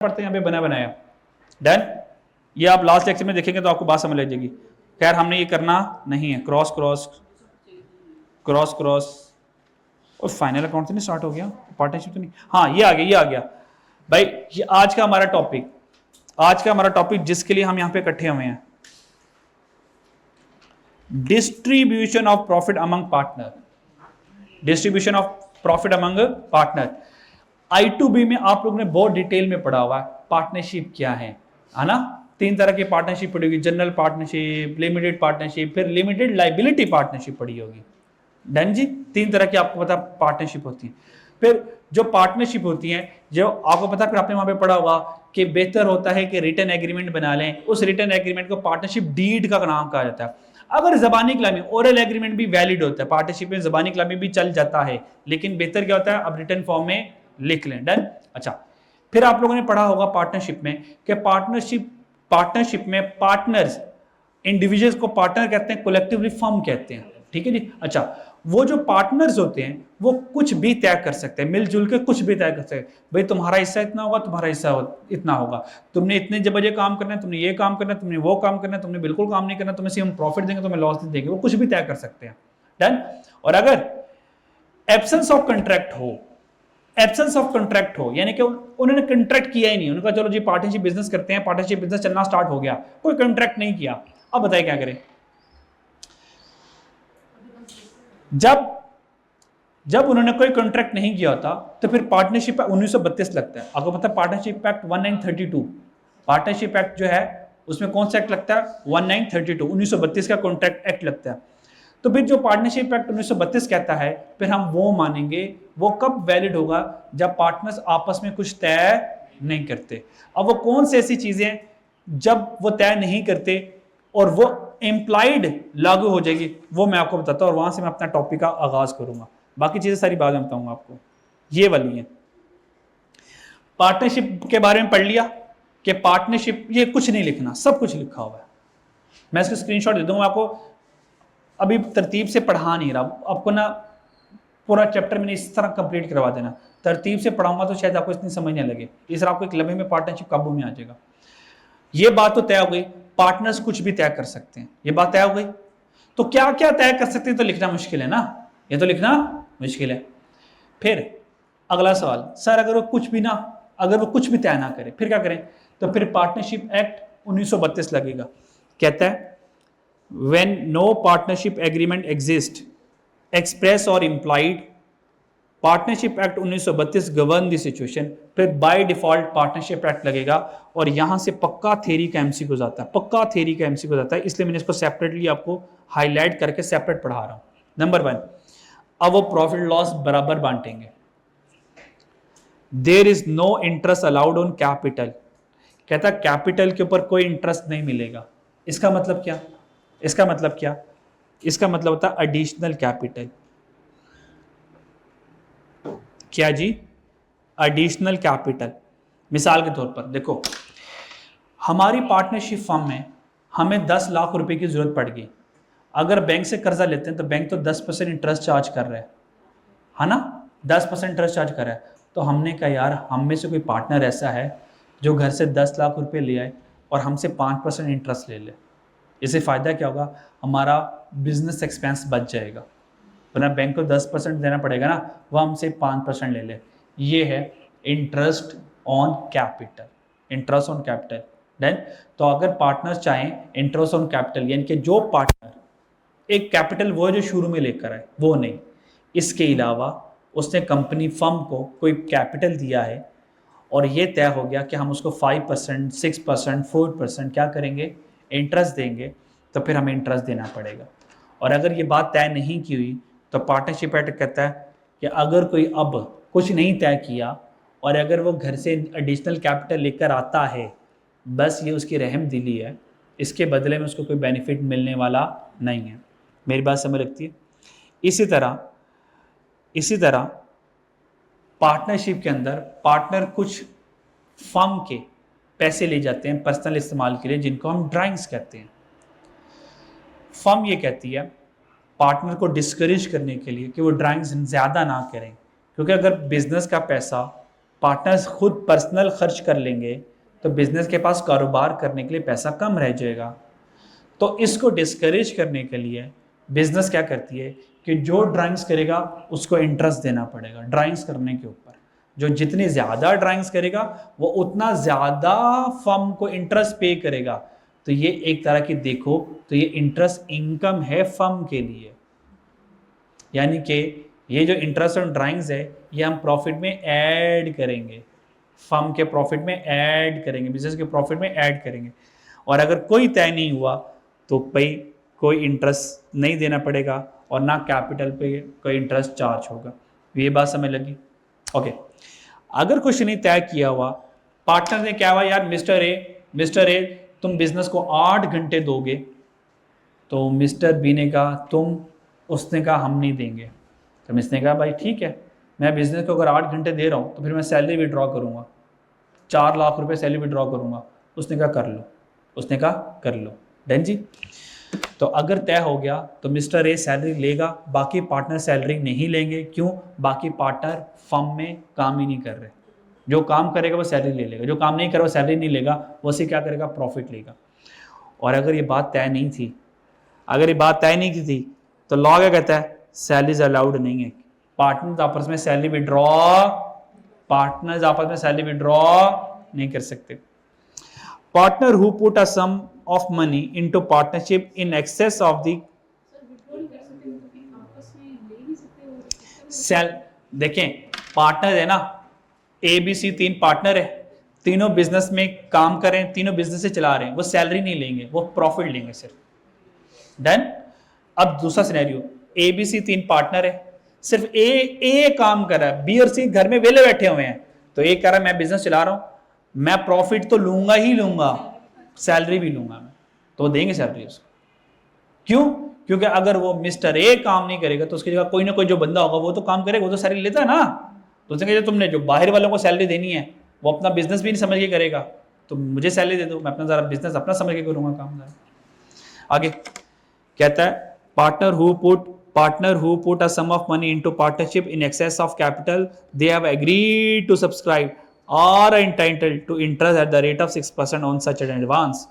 पढ़ते हैं यहाँ पे बना बनाया। डन। ये आप लास्ट लेक्चर में देखेंगे तो आपको बात समझ लग जाएगी। खैर हमने ये करना नहीं है। क्रॉस क्रॉस क्रॉस क्रॉस और फाइनल अकाउंट से नहीं स्टार्ट हो गया, पार्टनरशिप तो नहीं। हाँ ये आ गया, ये आ गया भाई। ये आज का हमारा टॉपिक, आज का हमारा टॉपिक जिसके लिए हम यहाँ पे इकट्ठे हुए हैं, distribution of profit among partner. Distribution of profit among partner. I2B में आप लोगों ने बहुत डिटेल में पढ़ा हुआ है पार्टनरशिप क्या है ना। 3 तरह की पार्टनरशिप पड़ी होगी, जनरल पार्टनरशिप, लिमिटेड पार्टनरशिप, फिर लिमिटेड लाइबिलिटी पार्टनरशिप पड़ी होगी। डन जी। 3 तरह की आपको पता पार्टनरशिप होती है। फिर जो पार्टनरशिप होती है, जो आपको पता, फिर आपने वहां पे पढ़ा होगा कि बेहतर होता है कि रिटर्न एग्रीमेंट बना लें। उस रिटर्न एग्रीमेंट को पार्टनरशिप डीड का नाम कहा जाता है। अगर जबानी कलामी ओरल एग्रीमेंट भी वैलिड होता है, पार्टनरशिप में जबानी कलामी भी चल जाता है, लेकिन बेहतर क्या होता है, अब रिटर्न फॉर्म में लिख लें। डन। अच्छा, फिर आप लोगों ने पढ़ा होगा पार्टनरशिप में कि पार्टनरशिप में पार्टनर्स, इंडिविजुअल्स को पार्टनर कहते हैं, कलेक्टिवली फर्म कहते हैं। ठीक है जी। अच्छा, वो जो पार्टनर्स होते हैं वो कुछ भी तय कर सकते हैं, मिलजुल के कुछ भी तय कर सकते हैं। भाई तुम्हारा हिस्सा इतना होगा, तुम्हारा हिस्सा इतना होगा, तुमने इतने बजे काम करना है, तुमने ये काम करना है, तुमने वो काम करना है, तुमने बिल्कुल काम नहीं करना, तुम्हें सिर्फ हम प्रॉफिट देंगे, तुम्हें लॉस देंगे, वो कुछ भी तय कर सकते हैं। डन। और अगर एब्सेंस ऑफ कंट्रैक्ट हो, एब्सेंस ऑफ कंट्रैक्ट हो, यानी कि उन्होंने कंट्रैक्ट किया ही नहीं, उन्होंने कहा चलो जी पार्टनरशिप बिजनेस करते हैं, पार्टनरशिप बिजनेस चलना स्टार्ट हो गया, कोई कंट्रैक्ट नहीं किया, अब बताइए क्या करें। जब उन्होंने कोई कॉन्ट्रैक्ट नहीं किया होता तो फिर पार्टनरशिप 1932 लगता है। आपको पता है पार्टनरशिप एक्ट 1932, पार्टनरशिप एक्ट जो है उसमें कौन सा एक्ट लगता है, 1932, 1932 का कॉन्ट्रैक्ट एक्ट लगता है। तो फिर जो पार्टनरशिप एक्ट 1932 कहता है, फिर हम वो मानेंगे। वो कब वैलिड होगा, जब पार्टनर्स आपस में कुछ तय नहीं करते। अब वो कौन सी ऐसी चीजें जब वो तय नहीं करते और वो इम्प्लाइड लागू हो जाएगी, वो मैं आपको बताता हूँ, और वहां से मैं अपना टॉपिक का आगाज करूंगा। बाकी चीजें सारी बात मैं बताऊंगा आपको, ये वाली है। पार्टनरशिप के बारे में पढ़ लिया कि पार्टनरशिप, ये कुछ नहीं लिखना, सब कुछ लिखा हुआ है। मैं इसको स्क्रीनशॉट दे दूंगा आपको। अभी तरतीब से पढ़ा नहीं रहा आपको ना, पूरा चैप्टर मैंने इस तरह कंप्लीट करवा देना। तरतीब से पढ़ाऊंगा तो शायद आपको इतनी समझ नहीं लगे, इस तरह आपको एक लम्हे में पार्टनरशिप काबू में आ जाएगा। ये बात तो तय हो गई, पार्टनर्स कुछ भी तय कर सकते हैं, ये बात तय हो गई। तो क्या क्या तय कर सकते हैं, तो लिखना मुश्किल है ना, ये तो लिखना मुश्किल है। फिर अगला सवाल, सर अगर वो कुछ भी तय ना करे फिर क्या करें, तो फिर पार्टनरशिप एक्ट 1932 लगेगा। कहता है when no partnership agreement exist express और implied, partnership act 1932 govern the situation. फिर बाय डिफॉल्ट पार्टनरशिप एक्ट लगेगा, और यहां से पक्का थ्योरी का एमसीक्यू जाता है, पक्का थ्योरी का एमसीक्यू जाता है, इसलिए मैंने इसको सेपरेटली आपको हाईलाइट करके सेपरेट पढ़ा रहा हूं। नंबर 1, अब वो प्रॉफिट लॉस बराबर बांटेंगे। There is no interest allowed on capital. कहता कैपिटल के ऊपर कोई इंटरेस्ट नहीं मिलेगा। इसका मतलब क्या, इसका मतलब होता है एडिशनल कैपिटल। क्या जी, एडिशनल कैपिटल। मिसाल के तौर पर देखो, हमारी पार्टनरशिप फर्म में हमें 10 लाख रुपए की जरूरत पड़ गई। अगर बैंक से कर्जा लेते हैं तो बैंक तो 10% इंटरेस्ट चार्ज कर रहा है ना, 10% इंटरेस्ट चार्ज कर रहा है। तो हमने कहा यार हम में से कोई पार्टनर ऐसा है जो घर से 10 लाख रुपए ले आए और हमसे 5% इंटरेस्ट ले ले। इससे फ़ायदा क्या होगा, हमारा बिजनेस एक्सपेंस बच जाएगा, वरना बैंक को 10% देना पड़ेगा ना, वह हमसे 5% ले ले। ये है interest on capital, interest on capital. Then तो अगर पार्टनर्स चाहें इंटरेस्ट ऑन कैपिटल, यानी कि जो पार्टनर एक कैपिटल वो है जो शुरू में लेकर आए, वो नहीं, इसके अलावा उसने कंपनी फर्म को कोई कैपिटल दिया है और ये तय हो गया कि हम उसको 5%, 6%, 4% क्या करेंगे, इंटरेस्ट देंगे, तो फिर हमें इंटरेस्ट देना पड़ेगा। और अगर ये बात तय नहीं की हुई तो पार्टनरशिप एक्ट कहता है कि अगर कोई अब कुछ नहीं तय किया और अगर वो घर से एडिशनल कैपिटल लेकर आता है, बस ये उसकी रहम दिली है, इसके बदले में उसको कोई बेनिफिट मिलने वाला नहीं है। मेरी बात समझ लगती है। इसी तरह पार्टनरशिप के अंदर पार्टनर कुछ फर्म के पैसे ले जाते हैं पर्सनल इस्तेमाल के लिए, जिनको हम ड्राइंग्स कहते हैं। फर्म ये कहती है पार्टनर को डिस्करेज करने के लिए कि वो ड्राइंग्स ज़्यादा ना करें, क्योंकि अगर बिजनेस का पैसा पार्टनर्स खुद पर्सनल खर्च कर लेंगे तो बिजनेस के पास कारोबार करने के लिए पैसा कम रह जाएगा। तो इसको डिस्करेज करने के लिए बिजनेस क्या करती है कि जो ड्राइंग्स करेगा उसको इंटरेस्ट देना पड़ेगा ड्राइंग्स करने के ऊपर। जो जितनी ज़्यादा ड्राइंग्स करेगा वो उतना ज़्यादा फर्म को इंटरेस्ट पे करेगा। तो ये एक तरह की देखो तो ये इंटरेस्ट इनकम है फर्म के लिए, यानी कि ये जो इंटरेस्ट ऑन ड्राइंग्स है ये हम प्रॉफिट में ऐड करेंगे, फर्म के प्रॉफिट में ऐड करेंगे, बिजनेस के प्रॉफिट में ऐड करेंगे। और अगर कोई तय नहीं हुआ तो भाई कोई इंटरेस्ट नहीं देना पड़ेगा और ना कैपिटल पे कोई इंटरेस्ट चार्ज होगा। ये बात समझ लगी? ओके। अगर कुछ नहीं तय किया हुआ, पार्टनर ने क्या हुआ यार मिस्टर ए तुम बिजनेस को 8 घंटे दोगे, तो मिस्टर बी ने कहा उसने कहा हम नहीं देंगे। तो मिस्टर ने कहा भाई ठीक है, मैं बिजनेस को अगर 8 घंटे दे रहा हूँ तो फिर मैं सैलरी विड्रॉ करूँगा, 4 लाख रुपए सैलरी विड्रॉ करूँगा। उसने कहा कर लो। डन जी। तो अगर तय हो गया तो मिस्टर ए सैलरी लेगा, बाकी पार्टनर सैलरी नहीं लेंगे। क्यों? बाकी पार्टनर फर्म में काम ही नहीं कर रहे। जो काम करेगा वो सैलरी ले लेगा, जो काम नहीं करेगा वो सैलरी नहीं लेगा, वो से क्या करेगा? प्रॉफिट लेगा। और अगर ये बात तय नहीं की थी तो लॉ क्या कहता है? सैलरीज अलाउड नहीं है। पार्टनर्स आपस में सैलरी विड्रॉ नहीं कर सकते। Partner who put a sum of money into partnership in excess of the sale. देखें पार्टनर है ना, ABC 3 पार्टनर है, तीनों बिजनेस में काम कर रहे हैं, तीनों बिजनेस से चला रहे हैं, वो सैलरी नहीं लेंगे, वो प्रॉफिट लेंगे सिर्फ। डन। अब दूसरा सिनेरियो, ABC 3 पार्टनर है, सिर्फ ए काम कर रहा है, बी और सी घर में वेले बैठे हुए हैं। तो ए कह रहा है मैं बिजनेस चला रहा हूं, मैं प्रॉफिट तो लूंगा ही लूंगा, सैलरी भी लूंगा मैं, तो देंगे सैलरी उसको। क्यों? क्योंकि अगर वो मिस्टर ए काम नहीं करेगा तो उसकी जगह कोई ना कोई जो बंदा होगा वो तो काम करेगा, वो तो सैलरी लेता है ना। तो उसने कहा तुमने जो बाहर वालों को सैलरी देनी है वो अपना बिजनेस भी नहीं समझ के करेगा, तो मुझे सैलरी दे दो, मैं अपना जरा बिजनेस अपना समझ के करूंगा काम। आगे कहता है partner who put a sum of money into partnership in excess of capital, they have agreed to subscribe are entitled to interest at the rate of 6% on such an advance।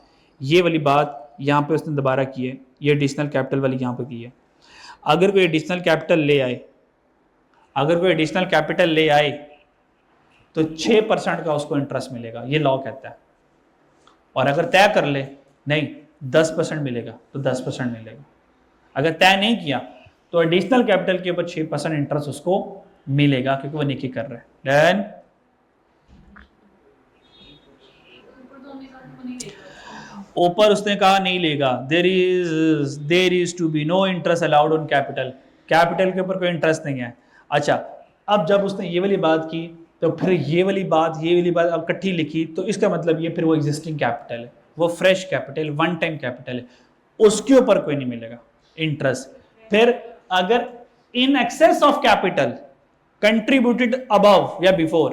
ये वाली बात यहाँ पे उसने दोबारा की है, ये एडिशनल कैपिटल वाली यहाँ पे की है। अगर कोई एडिशनल कैपिटल ले आए तो 6% का उसको इंटरेस्ट मिलेगा, ये लॉ कहता है। और अगर तय कर ले नहीं 10% मिलेगा तो 10% मिलेगा। अगर तय नहीं किया तो एडिशनल कैपिटल के ऊपर 6% इंटरेस्ट उसको मिलेगा, क्योंकि वो नेकी कर रहा है। डन। ऊपर उसने कहा नहीं लेगा, there is to be no interest allowed on capital, capital के ऊपर कोई इंटरेस्ट नहीं है। अच्छा, अब जब उसने ये वाली बात की तो फिर ये वाली बात अब इकट्ठी लिखी, तो इसका मतलब ये फिर वो एग्जिस्टिंग कैपिटल है, वो fresh capital, one time capital है, उसके ऊपर कोई नहीं मिलेगा इंटरेस्ट। फिर अगर इन excess of capital contributed above या बिफोर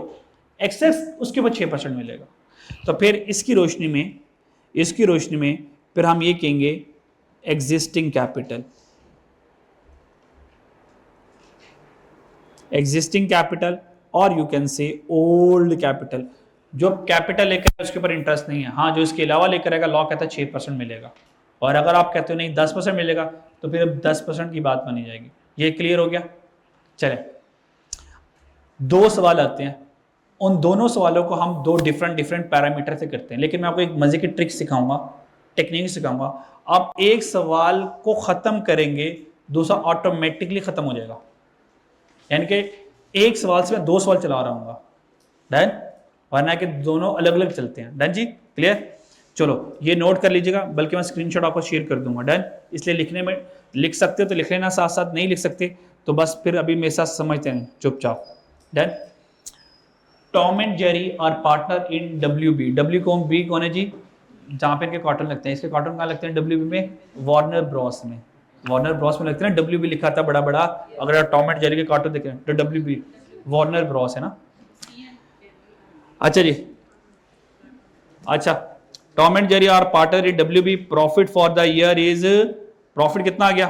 एक्सेस, उसके ऊपर 6% मिलेगा। तो फिर इसकी रोशनी में फिर हम ये कहेंगे एग्जिस्टिंग कैपिटल और you can say old capital. जो कैपिटल लेकर उसके ऊपर इंटरेस्ट नहीं है, हाँ जो इसके अलावा लेकर आएगा लॉ कहता है 6% मिलेगा। और अगर आप कहते हो नहीं 10% मिलेगा तो फिर 10% की बात मानी जाएगी। ये क्लियर हो गया? चले, 2 सवाल आते हैं, उन दोनों सवालों को हम 2 डिफरेंट पैरामीटर से करते हैं, लेकिन मैं आपको एक मजे की ट्रिक सिखाऊंगा, टेक्निक सिखाऊंगा। आप एक सवाल को खत्म करेंगे, दूसरा ऑटोमेटिकली खत्म हो जाएगा। यानी कि एक सवाल से मैं 2 सवाल चला रहा हूँ। डन? वरना कि दोनों अलग अलग चलते हैं। डन जी? क्लियर? चलो ये नोट कर लीजिएगा, बल्कि मैं स्क्रीनशॉट आपको शेयर कर दूंगा। डन? इसलिए लिखने में लिख सकते हो तो लिख लेना, साथ साथ नहीं लिख सकते तो बस फिर अभी मेरे साथ समझते हैं चुपचाप। Done? Tom and Jerry are partner in WB। WB कौन है जी? जहाँ पे इनके कार्टून लगते हैं, इसके कार्टून कहाँ लगते हैं? WB में, वार्नर ब्रॉस में लगते हैं। WB लिखा था बड़ा बड़ा, अगर आप टॉम एंड जेरी के कार्टून देखें तो WB वार्नर ब्रॉस है ना। अच्छा जी, अच्छा, Tom and Jerry are partner in WB। Profit for the year is, profit कितना आ गया?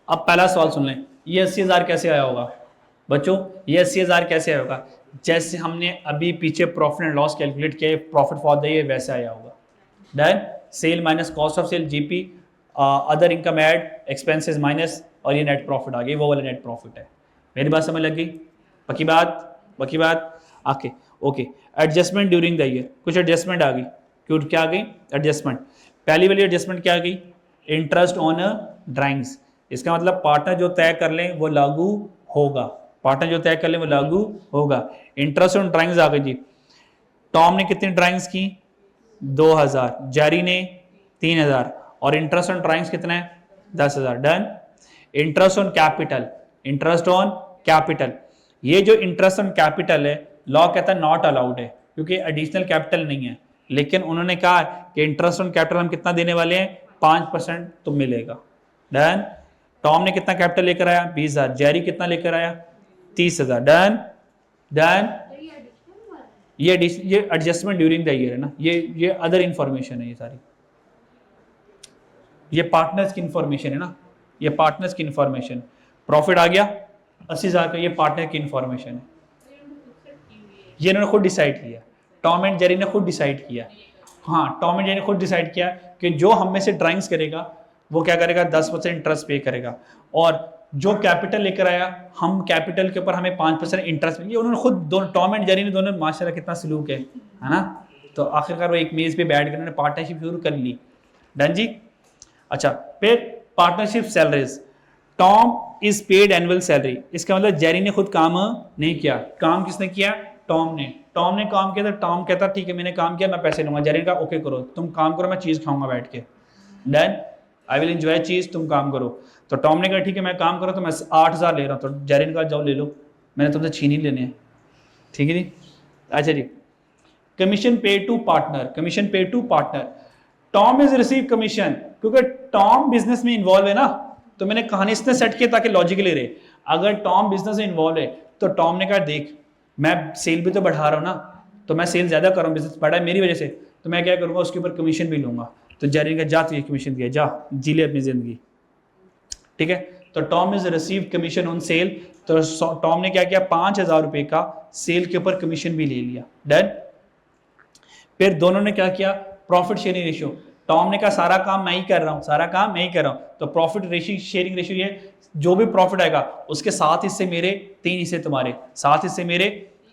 अब पहला सवाल सुन लें, ये 80,000 कैसे आया होगा? बच्चों ये 80,000 कैसे होगा, जैसे हमने अभी पीछे प्रॉफिट एंड लॉस कैलकुलेट किया, प्रॉफिट फॉर द ईयर वैसे आया होगा। Done, sale minus cost of sale GP, other income add expenses minus, और ये नेट प्रॉफिट आ गई, वो वाला नेट प्रॉफिट है। मेरी बात समझ लग गई? बाकी बात आके okay. Adjustment during the year, कुछ एडजस्टमेंट आ गई, क्यों क्या आ गई एडजस्टमेंट? पहली वाली एडजस्टमेंट क्या आ गई, इंटरेस्ट ऑन ड्राइंग्स। इसका मतलब पार्टनर जो तय कर लें वो लागू होगा, पार्टनर जो तय कर लें वो लागू होगा। इंटरेस्ट ऑन ड्राइंग्स आ गई जी। टॉम ने कितनी ड्राइंग्स की, 2000, जेरी ने 3000, और इंटरेस्ट ऑन ड्राइंग्स कितना है, 10,000। Done. Interest on capital, interest on capital, ये जो इंटरेस्ट ऑन कैपिटल है लॉ कहता है नॉट अलाउड है, क्योंकि एडिशनल कैपिटल नहीं है, लेकिन उन्होंने कहा कि इंटरेस्ट ऑन कैपिटल हम कितना देने वाले हैं, 5% तो मिलेगा। डन। टॉम ने कितना कैपिटल लेकर आया, 20,000, जेरी कितना लेकर आया, 30,000। Done done. ये एडजस्टमेंट ड्यूरिंग द ईयर है ना, ये अदर इंफॉर्मेशन है, ये सारी ये पार्टनर्स की इंफॉर्मेशन है ना, ये पार्टनर्स की इंफॉर्मेशन। प्रॉफिट आ गया 80,000 का, ये पार्टनर की इंफॉर्मेशन है, ये इन्होंने खुद डिसाइड किया, टॉम एंड जेरी ने खुद डिसाइड किया। हाँ, टॉम एंड जेरी ने खुद डिसाइड किया कि जो हम में से ड्राइंग्स करेगा वो क्या करेगा, 10% इंटरेस्ट पे करेगा, और जो कैपिटल लेकर आया हम कैपिटल के ऊपर हमें 5% इंटरेस्ट, ये उन्होंने खुद दोनों टॉम एंड जेरी ने दोनों, माशाल्लाह कितना सलूक है ना। तो आखिरकार वो एक मेज पे बैठ कर उन्होंने पार्टनरशिप शुरू कर ली। डन जी। अच्छा, फिर partnership salaries, Tom is paid annual salary. इसका मतलब जेरी ने खुद काम नहीं किया, काम किसने किया, टॉम ने काम किया। तो टॉम कहता ठीक है मैंने काम किया, मैं पैसे लूंगा। जेरी ने कहा ओके करो, तुम काम करो, मैं चीज खाऊंगा बैठ के। डन, आई विल एंजॉय चीज, तुम काम करो। तो टॉम ने कहा ठीक है मैं काम करूँ, तो मैं 8,000 ले रहा हूँ। तो जेरी ने कहा जाओ ले लो, मैंने तुमसे छीन ही लेने हैं, ठीक है जी। अच्छा जी, commission pay to partner, commission pay to partner, Tom is receive commission, क्योंकि टॉम बिजनेस में इन्वॉल्व है ना, तो मैंने कहानी इसने सेट किया ताकि लॉजिकली रहे। अगर टॉम बिजनेस में इन्वॉल्व है तो टॉम ने कहा देख मैं सेल भी तो बढ़ा रहा हूँ ना, तो मैं सेल ज्यादा कर रहा हूँ, बिजनेस बढ़ा है मेरी वजह से, तो मैं क्या करूंगा उसके ऊपर कमीशन भी लूंगा। तो जेरी ने कहा जा तुझे कमीशन दिया, जा जी ले अपनी जिंदगी, ठीक है। तो Tom is receive commission on sale, तो टॉम ने क्या किया, 5,000 रुपए का सेल के ऊपर कमीशन भी ले लिया। डन। फिर दोनों ने क्या किया, प्रॉफिट शेयरिंग रेशियो, टॉम ने कहा सारा काम मैं ही कर रहा हूं, सारा काम मैं ही कर रहा हूं, तो प्रॉफिट शेयरिंग रेशियो ये जो भी प्रॉफिट आएगा उसके 7 हिस्से मेरे, 3 हिस्से तुम्हारे, 7 हिस्से मेरे,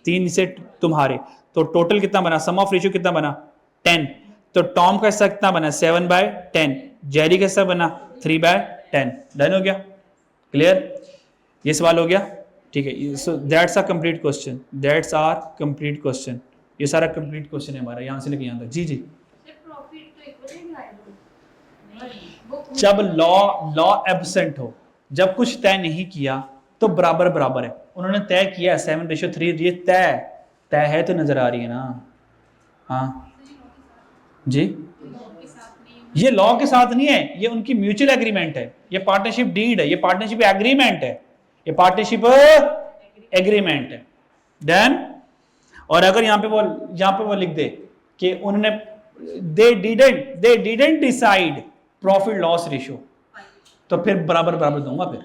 3 हिस्से तुम्हारे। तो टोटल कितना बना, सम ऑफ रेशियो कितना बना, 10। तो टॉम का हिस्सा कितना बना, 7/10, जेरी का हिस्सा बना 3/10। डन हो गया, क्लियर, ये सवाल हो गया, ठीक है। So that's a complete question, that's are complete question, ये सारा कंप्लीट क्वेश्चन है हमारा यहाँ से लेके यहाँ तक। जी जी। जब लॉ एब्सेंट हो, जब कुछ तय नहीं किया तो बराबर बराबर है। उन्होंने तय किया 7/3, ये तय है तो नजर आ रही है ना। हाँ जी, ये लॉ के साथ नहीं है, ये उनकी म्यूचुअल एग्रीमेंट है, ये पार्टनरशिप डीड है, ये पार्टनरशिप एग्रीमेंट है, ये पार्टनरशिप एग्रीमेंट है। डन। और अगर यहाँ पे वो लिख दे कि उन्होंने they didn't decide profit loss ratio, तो फिर बराबर बराबर दूंगा। फिर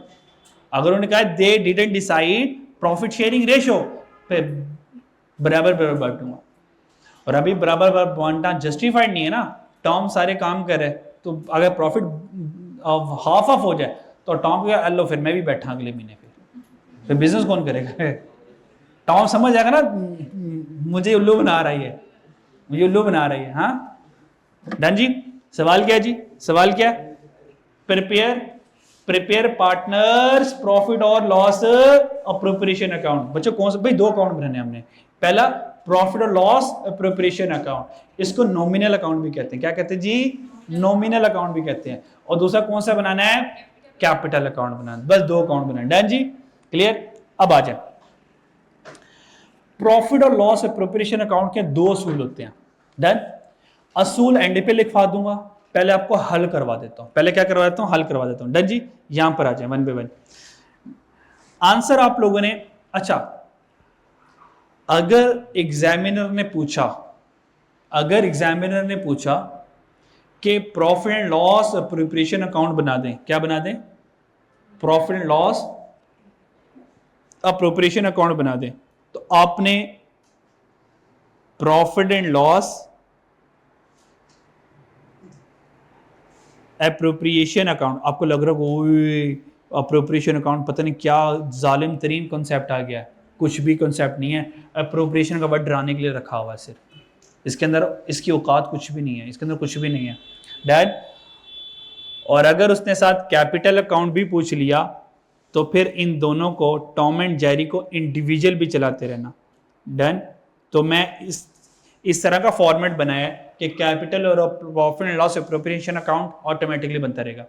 अगर उन्होंने कहा they didn't decide profit sharing ratio, फिर बराबर बराबर बांट दूंगा। और अभी बराबर बराबर बांटना जस्टिफाइड नहीं है ना, टॉम सारे काम कर रहे, तो अगर प्रॉफिट हाफ ऑफ हो जाए तो टॉम को लो फिर मैं भी बैठा अगले महीने, फिर बिजनेस कौन करेगा। टॉम समझ जाएगा ना मुझे उल्लू बना रही है, मुझे उल्लू बना रही है। हाँ डन जी। सवाल क्या जी, सवाल क्या, प्रिपेयर पार्टनर्स प्रॉफिट और लॉस अप्रोप्रिएशन अकाउंट। बच्चों कौन सा, भाई 2 अकाउंट बनाने हमने, पहला प्रॉफिट और लॉस अप्रोप्रिएशन अकाउंट, इसको नॉमिनल अकाउंट भी कहते हैं। क्या कहते हैं जी, नॉमिनल अकाउंट भी कहते हैं। और दूसरा कौन सा बनाना है, कैपिटल अकाउंट बनाना। बस 2 अकाउंट बनाना। डन जी, क्लियर। अब आ जाए, प्रॉफिट और लॉस अप्रोप्रिएशन अकाउंट के 2 असूल होते हैं। डन। असूल एंड पे लिखवा दूंगा, पहले आपको हल करवा देता हूं, पहले क्या करवा देता हूं, हल करवा देता हूं। डन जी, यहां पर आ जाए 1 by 1 आंसर आप लोगों ने। अच्छा, अगर एग्जामिनर ने पूछा कि profit and loss appropriation account बना दें, क्या बना दें, profit and loss appropriation account बना दें, तो आपने profit and loss appropriation account, आपको लग रहा होगा अप्रोप्रिएशन अकाउंट पता नहीं क्या जालिम तरीन कॉन्सेप्ट आ गया है, कुछ भी कॉन्सेप्ट नहीं है। अप्रोप्रिएशन का वर्ड डराने के लिए रखा हुआ है सिर्फ, इसके अंदर इसकी औकात कुछ भी नहीं है, इसके अंदर कुछ भी नहीं है डैड। और अगर उसने साथ कैपिटल अकाउंट भी पूछ लिया तो फिर इन दोनों को टॉम एंड जेरी को इंडिविजुअल भी चलाते रहना। डन। तो मैं इस तरह का फॉर्मेट बनाया कि कैपिटल और profit and loss appropriation account automatically बनता रहेगा।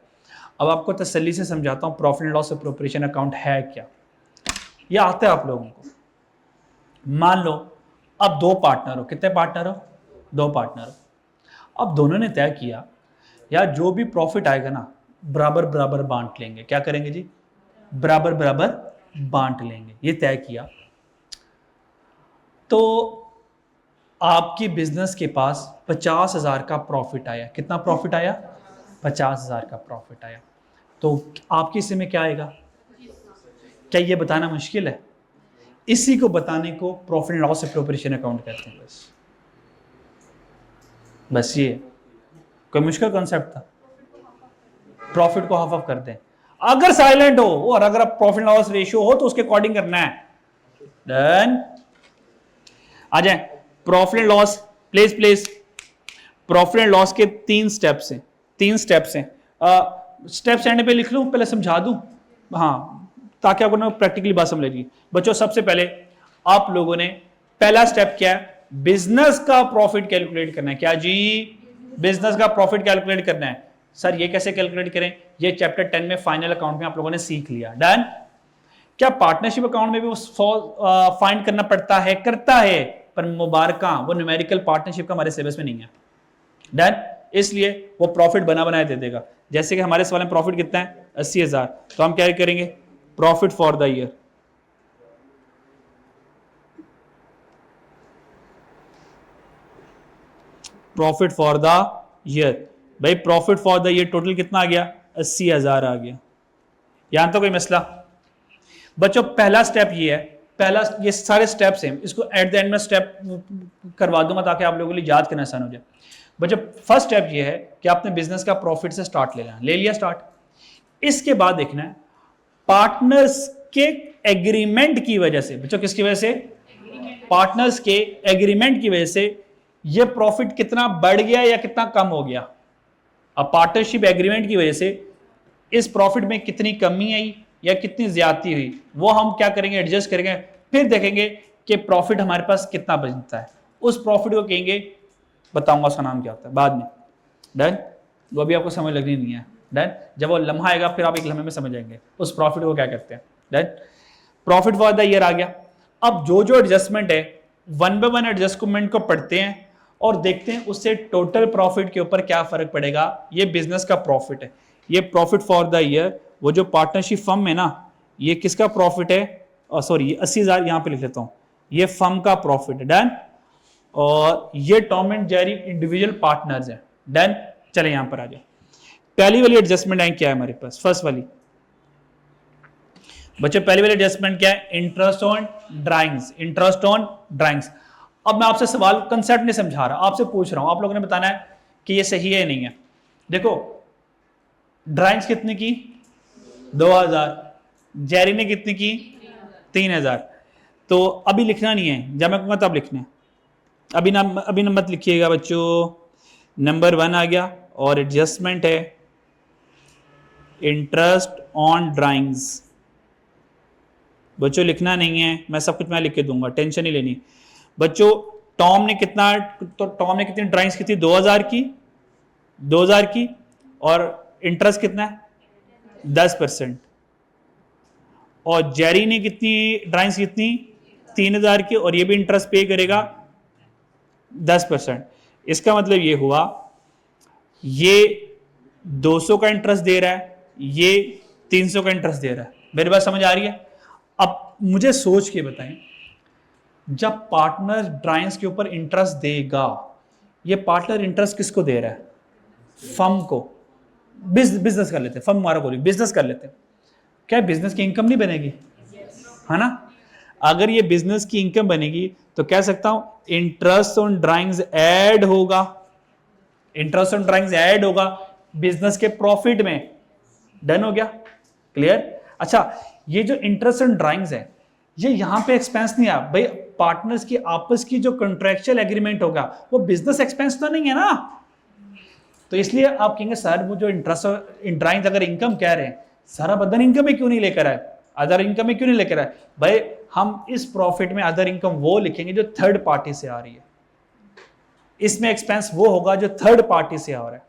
अब आपको तसल्ली से समझाता हूं profit and loss appropriation account है क्या। यह आता है आप लोगों को। मान लो अब दो पार्टनर हो, कितने पार्टनर हो? दो पार्टनर हो। अब दोनों ने तय किया यार जो भी प्रॉफिट आएगा ना बराबर बराबर बांट लेंगे। क्या करेंगे जी? बराबर बराबर बांट लेंगे, ये तय किया। तो आपकी बिजनेस के पास 50,000 का प्रॉफिट आया। कितना प्रॉफिट आया? 50,000 का प्रॉफिट आया। तो आपके हिस्से में क्या आएगा? क्या ये बताना मुश्किल है? इसी को बताने को profit and loss appropriation account कहते हैं। बस ये कोई मुश्किल कॉन्सेप्ट था? प्रॉफिट को हाफ ऑफ कर दें अगर साइलेंट हो, और अगर आप प्रॉफिट लॉस रेशियो हो तो उसके अकॉर्डिंग करना है। डन। आ जाए profit and loss. Please profit and loss के 3 स्टेप्स हैं। 3 स्टेप्स हैं। स्टेप्स एंड पे लिख लूं, पहले समझा दूं, हाँ, ताकि आपको ना प्रैक्टिकली बात समझ लेगी। बच्चों सबसे पहले आप लोगों ने पहला स्टेप क्या है? बिजनेस का प्रॉफिट कैलकुलेट करना है। क्या जी? बिजनेस का प्रॉफिट कैलकुलेट करना है। सर ये कैसे कैलकुलेट करें? ये चैप्टर 10 में फाइनल अकाउंट में आप लोगों ने सीख लिया। डन। क्या पार्टनरशिप अकाउंट में भी फाइंड करना पड़ता है? करता है, पर मुबारका वो न्यूमेरिकल पार्टनरशिप का हमारे सिलेबस में नहीं है। डन। इसलिए वो प्रॉफिट बना बनाया दे देगा। जैसे कि हमारे सवाल में प्रॉफिट कितना है? 80,000। तो हम क्या करेंगे? Profit for the year, profit for the year. भाई profit for the year total कितना आ गया? 80,000 आ गया। यहां तो कोई मसला? बच्चों पहला स्टेप ये है, पहला ये सारे स्टेप्स हैं, इसको एट द एंड में स्टेप करवा दूंगा ताकि आप लोगों के लिए याद करना आसान हो जाए। बच्चों फर्स्ट स्टेप ये है कि आपने बिजनेस का प्रॉफिट से स्टार्ट लेना है। ले लिया स्टार्ट। इसके बाद देखना है पार्टनर्स के एग्रीमेंट की वजह से। बच्चों किसकी वजह से? पार्टनर्स के एग्रीमेंट की वजह से ये प्रॉफिट कितना बढ़ गया या कितना कम हो गया। अब पार्टनरशिप एग्रीमेंट की वजह से इस प्रॉफिट में कितनी कमी आई या कितनी ज्यादती हुई, वो हम क्या करेंगे? एडजस्ट करेंगे। फिर देखेंगे कि प्रॉफिट हमारे पास कितना बचता है। उस प्रॉफिट को कहेंगे, बताऊंगा उसका नाम क्या होता है बाद में। डन। वो अभी आपको समझ लगनी नहीं है। डन। जब वो लम्हा आएगा फिर आप एक लम्हे में समझ जाएंगे उस प्रॉफिट को क्या कहते हैं। Done. Profit for the year आ गया। अब जो जो एडजस्टमेंट है वन बाय वन एडजस्टमेंट को पढ़ते हैं और देखते हैं उससे टोटल प्रॉफिट के ऊपर क्या फर्क पड़ेगा। ये बिजनेस का प्रॉफिट है, ये प्रॉफिट फॉर द ईयर। वो जो पार्टनरशिप फर्म है ना, ये किसका प्रॉफिट है? सॉरी 80,000 यहां पे लिख लेता हूं, ये फर्म का प्रॉफिट है। डन। और ये Tom and Jerry individual partners हैं। डन। चले यहां पर आ जाए। पहली वाली एडजस्टमेंट है क्या है हमारे पास? फर्स्ट वाली बच्चे, पहली वाली एडजस्टमेंट क्या है? Interest on drawings. Interest on drawings. अब मैं आपसे सवाल कंसेप्ट नहीं समझा रहा, आपसे पूछ रहा हूं, आप लोगों ने बताना है कि ये सही है या नहीं है। देखो ड्राइंग्स कितने की? 2,000। जेरी ने कितनी की? 3,000। तो अभी लिखना नहीं है, जब मैं कहूंगा तब लिखना है। अभी ना मत लिखिएगा बच्चों। नंबर 1 आ गया और एडजस्टमेंट है इंटरेस्ट ऑन ड्राइंग्स। बच्चों लिखना नहीं है, मैं सब कुछ मैं लिख के दूंगा, टेंशन नहीं लेनी। बच्चों टॉम ने कितनी ड्राइंग्स की थी? 2,000 की। 2,000 की। और इंटरेस्ट कितना है? 10%। और जेरी ने कितनी ड्राइंग्स कितनी? 3,000 की। और ये भी इंटरेस्ट पे करेगा 10%। इसका मतलब ये हुआ ये 200 का इंटरेस्ट दे रहा है, ये 300 का इंटरेस्ट दे रहा है। मेरी बात समझ आ रही है? अब मुझे सोच के बताएं, जब पार्टनर ड्राइंग्स के ऊपर इंटरेस्ट देगा, ये पार्टनर इंटरेस्ट किसको दे रहा है? फर्म को। बिजनेस कर लेते हैं, फर्म हमारा बोली बिजनेस कर लेते हैं। क्या बिजनेस की इनकम नहीं बनेगी? है ना? अगर ये बिजनेस की इनकम बनेगी तो कह सकता हूं इंटरेस्ट ऑन ड्राइंग्स ऐड होगा, इंटरेस्ट ऑन ड्राइंग्स ऐड होगा बिजनेस के प्रॉफिट में। डन हो गया? क्लियर? अच्छा, ये जो इंटरेस्ट ऑन ड्राइंग्स है ये यहां पे एक्सपेंस नहीं है भाई, पार्टनर्स की आपस की जो कॉन्ट्रेक्चुअल एग्रीमेंट होगा वो बिजनेस एक्सपेंस तो नहीं है ना। तो इसलिए आप कहेंगे सर वो जो इंटरेस्ट इन ड्राइंग्स अगर इनकम कह रहे हैं, सारा बदन इनकम में क्यों नहीं लेकर आए, अदर इनकम में क्यों नहीं लेकर आए? भाई हम इस प्रॉफिट में अदर इनकम वो लिखेंगे जो थर्ड पार्टी से आ रही है, इसमें एक्सपेंस वो होगा जो थर्ड पार्टी से आ रहा है।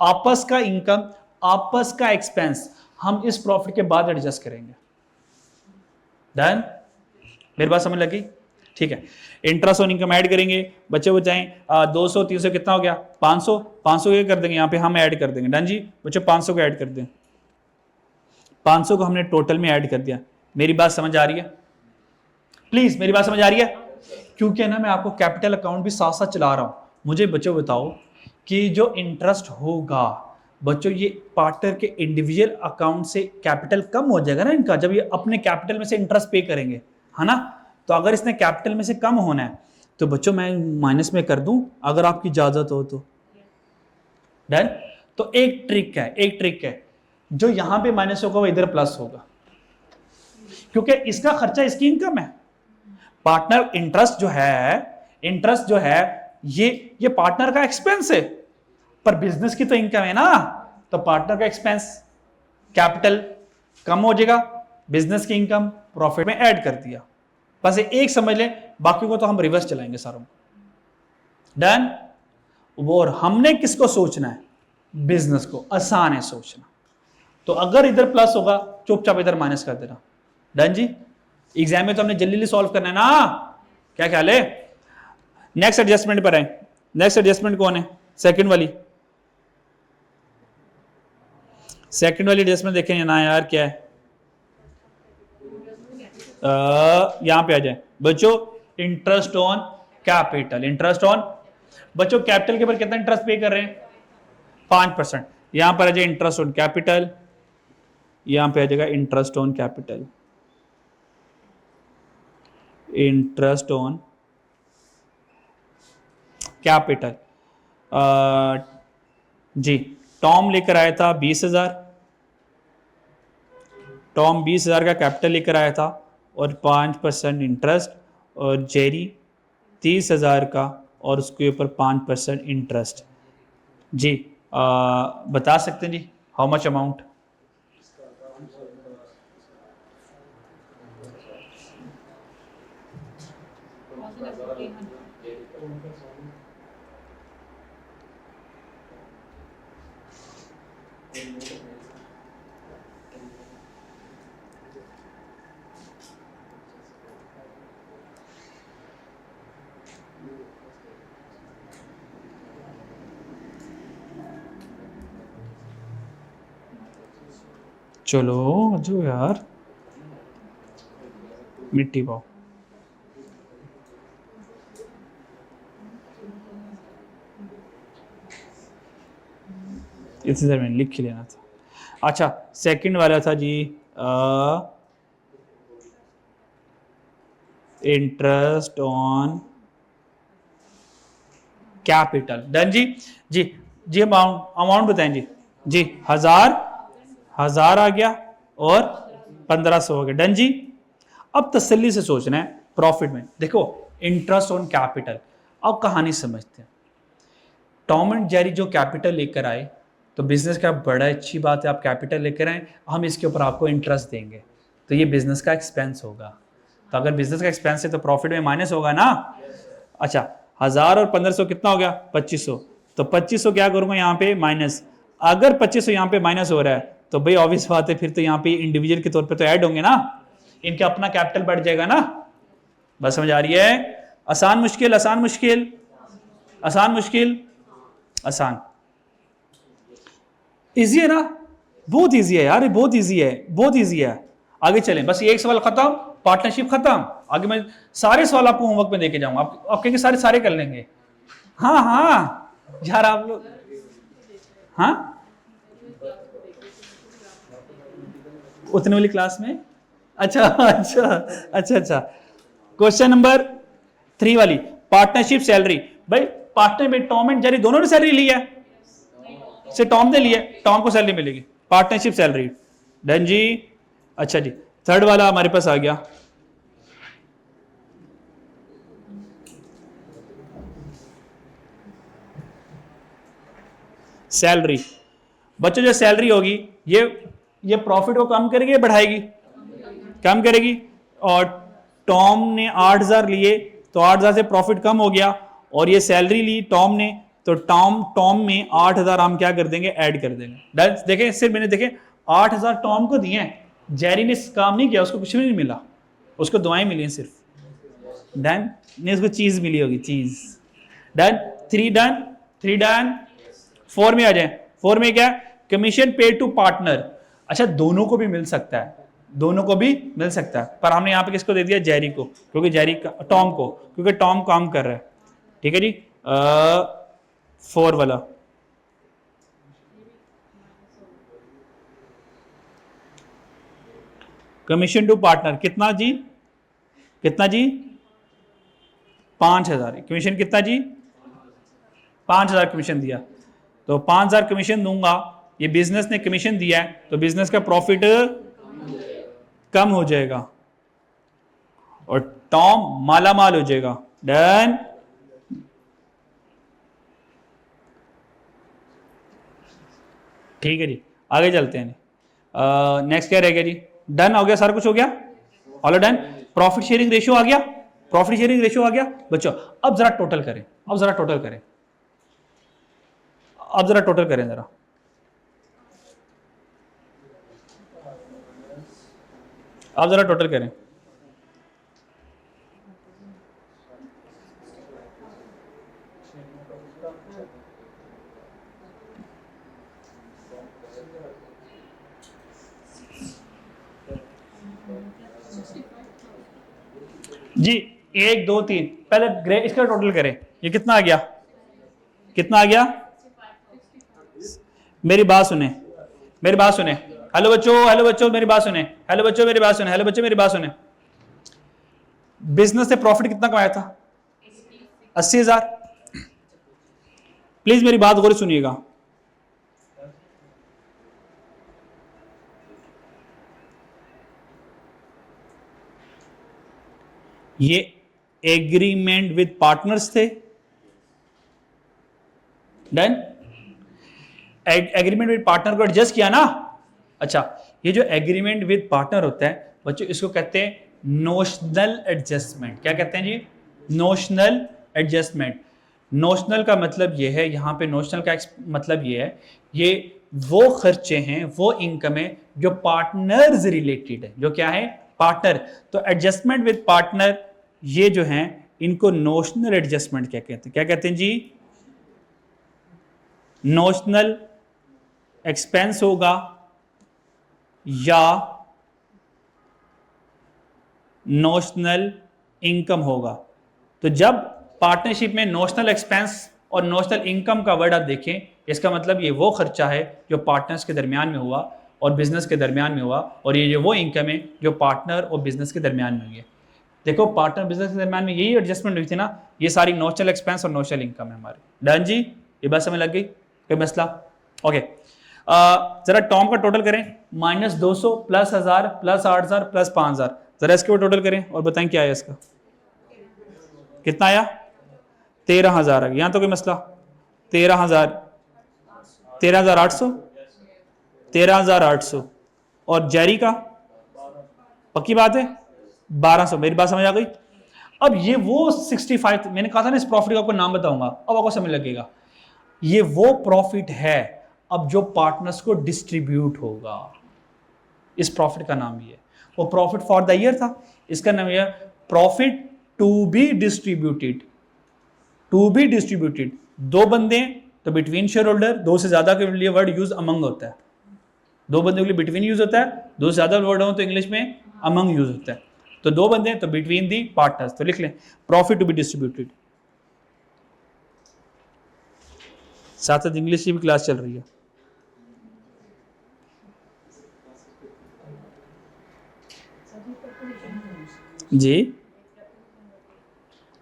आपस का इनकम, आपस का एक्सपेंस हम इस प्रॉफिट के बाद एडजस्ट करेंगे। डन? मेरी बात समझ लगी? ठीक है, इंटरेस्ट ऑन इनकम ऐड करेंगे, बच्चे बचाएं 200 300 कितना हो गया 500, 500 ये कर देंगे यहाँ पे हम ऐड कर देंगे। डन जी बच्चे 500 को ऐड कर दें, 500 को हमने टोटल में ऐड कर दिया। मेरी बात समझ आ रही है? प्लीज मेरी बात समझ आ रही है? क्योंकि ना मैं आपको कैपिटल अकाउंट भी साथ साथ चला रहा हूं। मुझे बच्चों बताओ कि जो इंटरेस्ट होगा बच्चों ये पार्टनर के इंडिविजुअल अकाउंट से कैपिटल कम हो जाएगा ना इनका, जब ये अपने कैपिटल में से इंटरेस्ट पे करेंगे, है ना। तो अगर इसने कैपिटल में से कम होना है तो बच्चों मैं माइनस में कर दूं अगर आपकी इजाजत हो तो। डन? तो एक ट्रिक है, एक ट्रिक है, जो यहां पे माइनस होगा वो इधर प्लस होगा, क्योंकि इसका खर्चा इसकी इनकम है। पार्टनर इंटरेस्ट जो है, इंटरेस्ट जो है ये पार्टनर का एक्सपेंस है, पर बिजनेस की तो इनकम है ना, तो पार्टनर का एक्सपेंस कैपिटल कम हो जाएगा, बिजनेस की इनकम प्रॉफिट में ऐड कर दिया। बस एक समझ लें, बाकी को तो हम रिवर्स चलाएंगे सारों। डन? और हमने किसको सोचना है? बिजनेस को। आसान है सोचना। तो अगर इधर प्लस होगा चुपचाप इधर माइनस कर देना। डन जी? एग्जाम में तो हमने जल्दी सॉल्व करना है ना, क्या ख्याल है? नेक्स्ट एडजस्टमेंट पर आए। नेक्स्ट एडजस्टमेंट कौन है? सेकंड वाली, सेकंड वाली एडजस्टमेंट देखें ना यार, क्या है? यहां पे आ जाए बच्चों, interest on capital. Interest on, बच्चों कैपिटल के ऊपर कितना इंटरेस्ट पे कर रहे हैं? 5%। यहां पर आ जाए इंटरेस्ट ऑन कैपिटल, यहां पे आ जाएगा interest on capital, interest on capital. जी टॉम लेकर आया था 20,000, टॉम 20,000 का कैपिटल लेकर आया था और 5% इंटरेस्ट, और जेरी 30,000 का और उसके ऊपर 5% इंटरेस्ट। जी बता सकते हैं जी हाउ मच अमाउंट? चलो जो यार, मिट्टी पाओ। इतनी देर में लिख के लेना था। अच्छा सेकंड वाला था जी इंटरेस्ट ऑन कैपिटल। डन जी? जी जी अमाउंट बताएं जी। जी 1000 आ गया और 1500 हो गया। डन जी? अब तसल्ली से सोचना है प्रॉफिट में। देखो इंटरेस्ट ऑन कैपिटल, अब कहानी समझते हैं। टॉम एंड जेरी जो कैपिटल लेकर आए, तो बिजनेस का बड़ा अच्छी बात है, आप कैपिटल लेकर आए, हम इसके ऊपर आपको इंटरेस्ट देंगे, तो ये बिजनेस का एक्सपेंस होगा। तो अगर बिजनेस का एक्सपेंस है तो प्रॉफिट में माइनस होगा ना। अच्छा 1000 और 1500 कितना हो गया? 2500। तो 2500 क्या करूंगा यहाँ पे माइनस। अगर 2500 यहाँ पे माइनस हो रहा है तो भाई ऑब्वियस बात है फिर तो यहाँ पे इंडिविजुअल के तौर पे तो ऐड होंगे ना, इनके अपना कैपिटल बढ़ जाएगा ना। बस समझ आ रही है? आसान मुश्किल, आसान मुश्किल, आसान मुश्किल, आसान। इजी है ना? बहुत इजी है यार, बहुत इजी है, बहुत इजी है। आगे चलें, बस ये एक सवाल खत्म, पार्टनरशिप खत्म। आगे मैं सारे सवाल आपको होमवर्क में देके जाऊंगा, आप कहेंगे सारे कर लेंगे। हाँ हाँ यार आप लोग, हाँ उतने वाली क्लास में। अच्छा अच्छा अच्छा अच्छा क्वेश्चन नंबर 3 वाली पार्टनरशिप सैलरी। भाई पार्टनर में टॉम एंड जेरी दोनों ने सैलरी ली है, से टॉम ने लिया, टॉम को सैलरी मिलेगी, पार्टनरशिप सैलरी। डन जी। अच्छा जी, थर्ड वाला हमारे पास आ गया, सैलरी। बच्चों जो सैलरी होगी ये प्रॉफिट को कम करेगी या बढ़ाएगी? कम करेगी। और टॉम ने 8000 लिए तो 8000 से प्रॉफिट कम हो गया, और ये सैलरी ली टॉम ने, तो टॉम में 8000 हम क्या कर देंगे, ऐड कर देंगे। देखें सिर्फ मैंने देखें 8000 टॉम को दिए हैं, जेरी ने काम नहीं किया, उसको कुछ भी नहीं मिला, उसको दुआएं मिली हैं सिर्फ। डन, नहीं उसको चीज मिली होगी, चीज। Done, 3 done, 3 done. 4 में आ जाए। 4 में क्या, कमीशन पेड टू पार्टनर। अच्छा दोनों को भी मिल सकता है, दोनों को भी मिल सकता है, पर हमने यहां पे किसको दे दिया, जेरी को, क्योंकि जेरी टॉम को, क्योंकि टॉम काम कर रहा है। ठीक है जी। 4 वाला कमीशन टू पार्टनर कितना जी, कितना जी, 5000। कमीशन कितना जी, 5000 कमीशन दिया, तो 5000 कमीशन दूंगा, ये बिजनेस ने कमीशन दिया है तो बिजनेस का प्रॉफिट कम हो जाएगा और टॉम माला माल हो जाएगा। डन। ठीक है जी, आगे चलते हैं। नेक्स्ट क्या रह गया जी, डन हो गया, सारा कुछ हो गया, all done. Profit sharing ratio आ गया, प्रॉफिट शेयरिंग रेशियो आ गया बच्चों। अब जरा टोटल करें, अब जरा टोटल करें, अब जरा टोटल करें जरा। अब जरा टोटल करें। जी 1 2 3, पहले ग्रे इसका टोटल करें, ये कितना आ गया, कितना आ गया, मेरी बात सुने, मेरी बात सुने, हेलो बच्चों, हेलो बच्चों मेरी बात सुने, हेलो बच्चों मेरी बात सुने, हेलो बच्चों मेरी बात सुने। बिजनेस से प्रॉफिट कितना कमाया था, 80,000। प्लीज मेरी बात गौर से सुनिएगा, ये एग्रीमेंट विद पार्टनर्स थे। डन, एग्रीमेंट विद पार्टनर को एडजस्ट किया ना। अच्छा, ये जो एग्रीमेंट विद पार्टनर होता है बच्चों, इसको कहते हैं नोशनल एडजस्टमेंट। क्या कहते हैं जी, नोशनल एडजस्टमेंट। नोशनल का मतलब ये है, यहां पे नोशनल का मतलब ये है, ये वो खर्चे हैं, वो इनकम है जो पार्टनर्स रिलेटेड है, जो क्या है, पार्टनर। तो एडजस्टमेंट विद पार्टनर ये जो हैं इनको नोशनल एडजस्टमेंट क्या कहते हैं, क्या कहते हैं जी, नोशनल एक्सपेंस होगा या नोशनल इनकम होगा। तो जब पार्टनरशिप में नोशनल एक्सपेंस और नोशनल इनकम का वर्ड आप देखें, इसका मतलब ये वो खर्चा है जो पार्टनर्स के दरमियान में हुआ और बिजनेस के दरमियान में हुआ, और ये जो वो इनकम है जो पार्टनर और बिजनेस के दरमियान में हुई है। देखो पार्टनर बिजनेस के दरमियान में यही एडजस्टमेंट हुई थी ना, ये सारी नोशनल एक्सपेंस और नोशनल इनकम है हमारी। डन जी, ये बात समझ लग गई, कोई मसला? ओके, जरा टॉम का टोटल करें, -200 प्लस 1000 प्लस 8000 प्लस 5000, जरा इसके ऊपर टोटल करें और बताएं क्या आया इसका, कितना आया, 13000 आ गया। यहां तो कोई मसला, 13000, 13800, 13800, और जेरी का पक्की बात है 1200। मेरी बात समझ आ गई? अब ये वो 65, मैंने कहा था ना इस प्रॉफिट का आपको नाम बताऊंगा, अब आपको समझ लगेगा। ये वो प्रॉफिट है अब जो पार्टनर्स को डिस्ट्रीब्यूट होगा, इस प्रॉफिट का नाम ये, वो प्रॉफिट फॉर द ईयर था, इसका नाम ये profit to be distributed. To be distributed, दो बंदे तो बिटवीन शेयर होल्डर, दो से ज्यादा के लिए वर्ड यूज अमंग होता है, दो बंदों के लिए बिटवीन यूज होता है, दो से ज्यादा वर्ड हो तो इंग्लिश में अमंग यूज होता है। तो दो बंदे तो बिटवीन दी पार्टनर्स, तो लिख लें प्रॉफिट टू बी डिस्ट्रीब्यूटेड। साथ साथ इंग्लिश की भी क्लास चल रही है। जी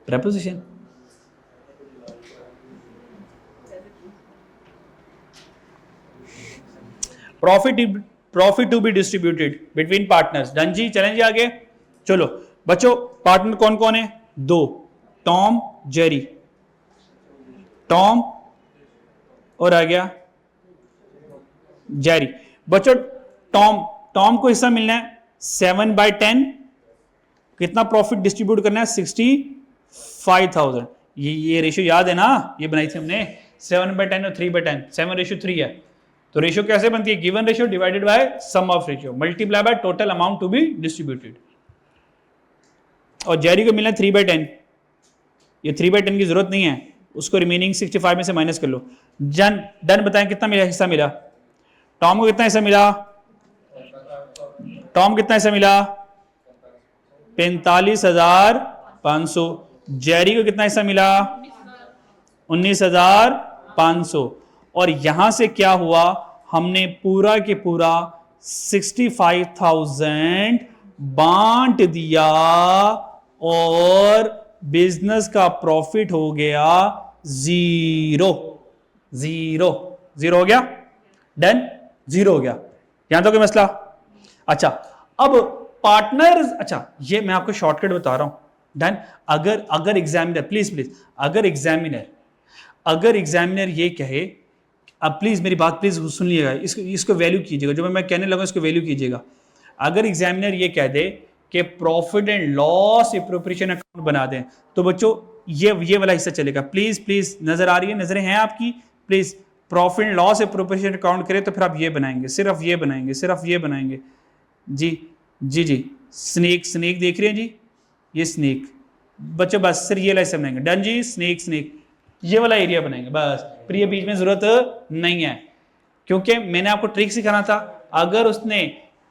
preposition. Profit to be distributed between partners. Done जी, चलें जी आगे। चलो बच्चों, पार्टनर कौन कौन है? दो, टॉम जेरी। टॉम और आ गया जेरी। बच्चों टॉम को हिस्सा मिलना है 7/10। कितना प्रॉफिट डिस्ट्रीब्यूट करना है? 65,000। ये रेशियो याद है ना, ये बनाई थी हमने 7/10 और 3/10। 7:3 है। तो रेशियो कैसे बनती है? Given ratio divided by sum of ratio multiply by total amount to be distributed. और जेरी को मिलना 3/10। ये 3/10 की जरूरत नहीं है, उसको रिमेनिंग 65 में से माइनस कर लो। डन बताएं कितना मिला हिस्सा मिला? टॉम को कितना हिस्सा मिला? टॉम कितना हिस्सा मिला? 45,500। जेरी को कितना हिस्सा मिला? 19,500। और यहां से क्या हुआ? हमने पूरा के पूरा 65,000 बांट दिया और बिजनेस का प्रॉफिट हो गया जीरो। जीरो जीरो हो गया। डन, जीरो हो गया। यहां तो कोई मसला? अच्छा, अब पार्टनर्स, अच्छा ये मैं आपको शॉर्टकट बता रहा हूं। डन। अगर एग्जामिनर प्लीज अगर एग्जामिनर ये कहे, अब प्लीज मेरी बात प्लीज सुन लीजिएगा, इसको वैल्यू कीजिएगा, जो मैं कहने लगा इसको वैल्यू कीजिएगा। अगर एग्जामिनर ये कह दे कि profit and loss appropriation account बना दें, तो बच्चों ये वाला हिस्सा चलेगा। प्लीज नजर आ रही है? नजरें हैं आपकी? Please profit and loss appropriation account करें तो फिर आप ये बनाएंगे, सिर्फ ये बनाएंगे जी। स्नेक देख रहे हैं जी? ये स्नेक बच्चों, बस सिर्फ ये वाला हिस्सा बनाएंगे। डन जी। स्नेक ये वाला एरिया बनाएंगे बस, फिर ये बीच में जरूरत नहीं है, क्योंकि मैंने आपको ट्रिक सिखाना था। अगर उसने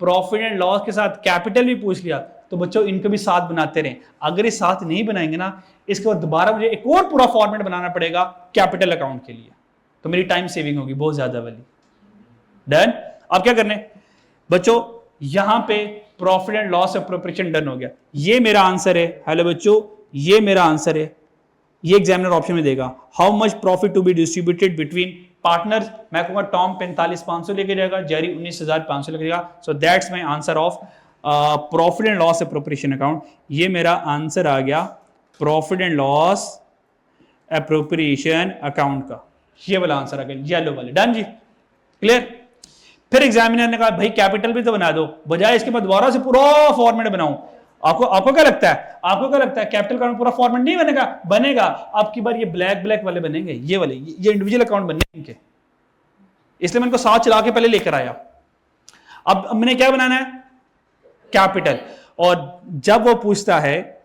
प्रॉफिट एंड लॉस के साथ कैपिटल भी पूछ लिया तो बच्चों इनको भी साथ बनाते रहें। अगर ये साथ नहीं बनाएंगे ना, इसके बाद दोबारा मुझे एक और पूरा फॉर्मेट बनाना पड़ेगा कैपिटल अकाउंट के लिए, तो मेरी टाइम सेविंग होगी बहुत ज्यादा वाली। डन। अब क्या करने बच्चों? यहां पे profit and loss appropriation done हो गया। ये मेरा आंसर है। हेलो बच्चों, ये मेरा आंसर है। ये एग्जामिनर ऑप्शन में देगा how much profit to be distributed between partners. मैं कहूंगा टॉम 45,500 लेके जाएगा, जेरी 19,500 लेके जाएगा। So that's my answer of profit and loss appropriation account. ये मेरा आंसर आ गया profit and loss appropriation account का, ये वाला आंसर आ गया, येलो वाले। डन जी, क्लियर। फिर एग्जामिनर ने कहा भाई कैपिटल भी तो बना दो, बजाय इसके बाद दोबारा से पूरा फॉर्मेट बनाऊं। आपको क्या लगता है? कैपिटल अकाउंट पूरा फॉर्मेट नहीं बनेगा। आपकी बार ये ब्लैक वाले बनेंगे, ये वाले, ये इंडिविजुअल अकाउंट बनेंगे इनके, इसलिए मैं इनको साथ चला के पहले लेकर आया। अब मैंने क्या बनाना है? कैपिटल। और जब वो पूछता है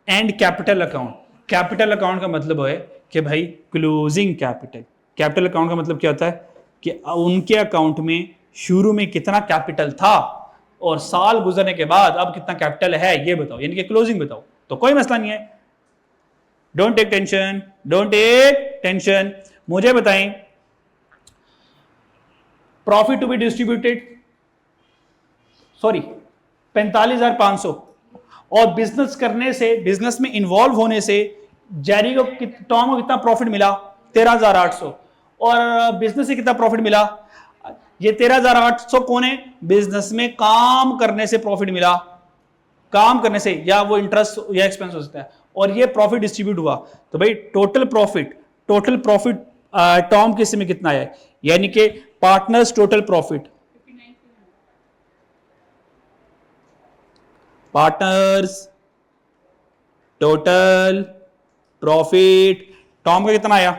एंड कैपिटल अकाउंट का मतलब है कि भाई क्लोजिंग कैपिटल अकाउंट का मतलब क्या होता है कि उनके अकाउंट में शुरू में कितना कैपिटल था और साल गुजरने के बाद अब कितना कैपिटल है ये बताओ, यानी कि क्लोजिंग बताओ। तो कोई मसला नहीं है, डोंट टेक टेंशन। मुझे बताएं प्रॉफिट टू बी डिस्ट्रीब्यूटेड 45,500 और बिजनेस में इन्वॉल्व होने से जेरी को टॉम को कितना प्रॉफिट मिला? 13,800। और बिजनेस से कितना प्रॉफिट मिला? ये 13,800 कौन है? बिजनेस में काम करने से प्रॉफिट मिला, काम करने से, या वो इंटरेस्ट या एक्सपेंस हो सकता है। और ये प्रॉफिट डिस्ट्रीब्यूट हुआ, तो भाई टोटल प्रॉफिट टॉम के हिस्से में कितना आया, यानी कि पार्टनर्स टोटल प्रॉफिट, टॉम का कितना आया?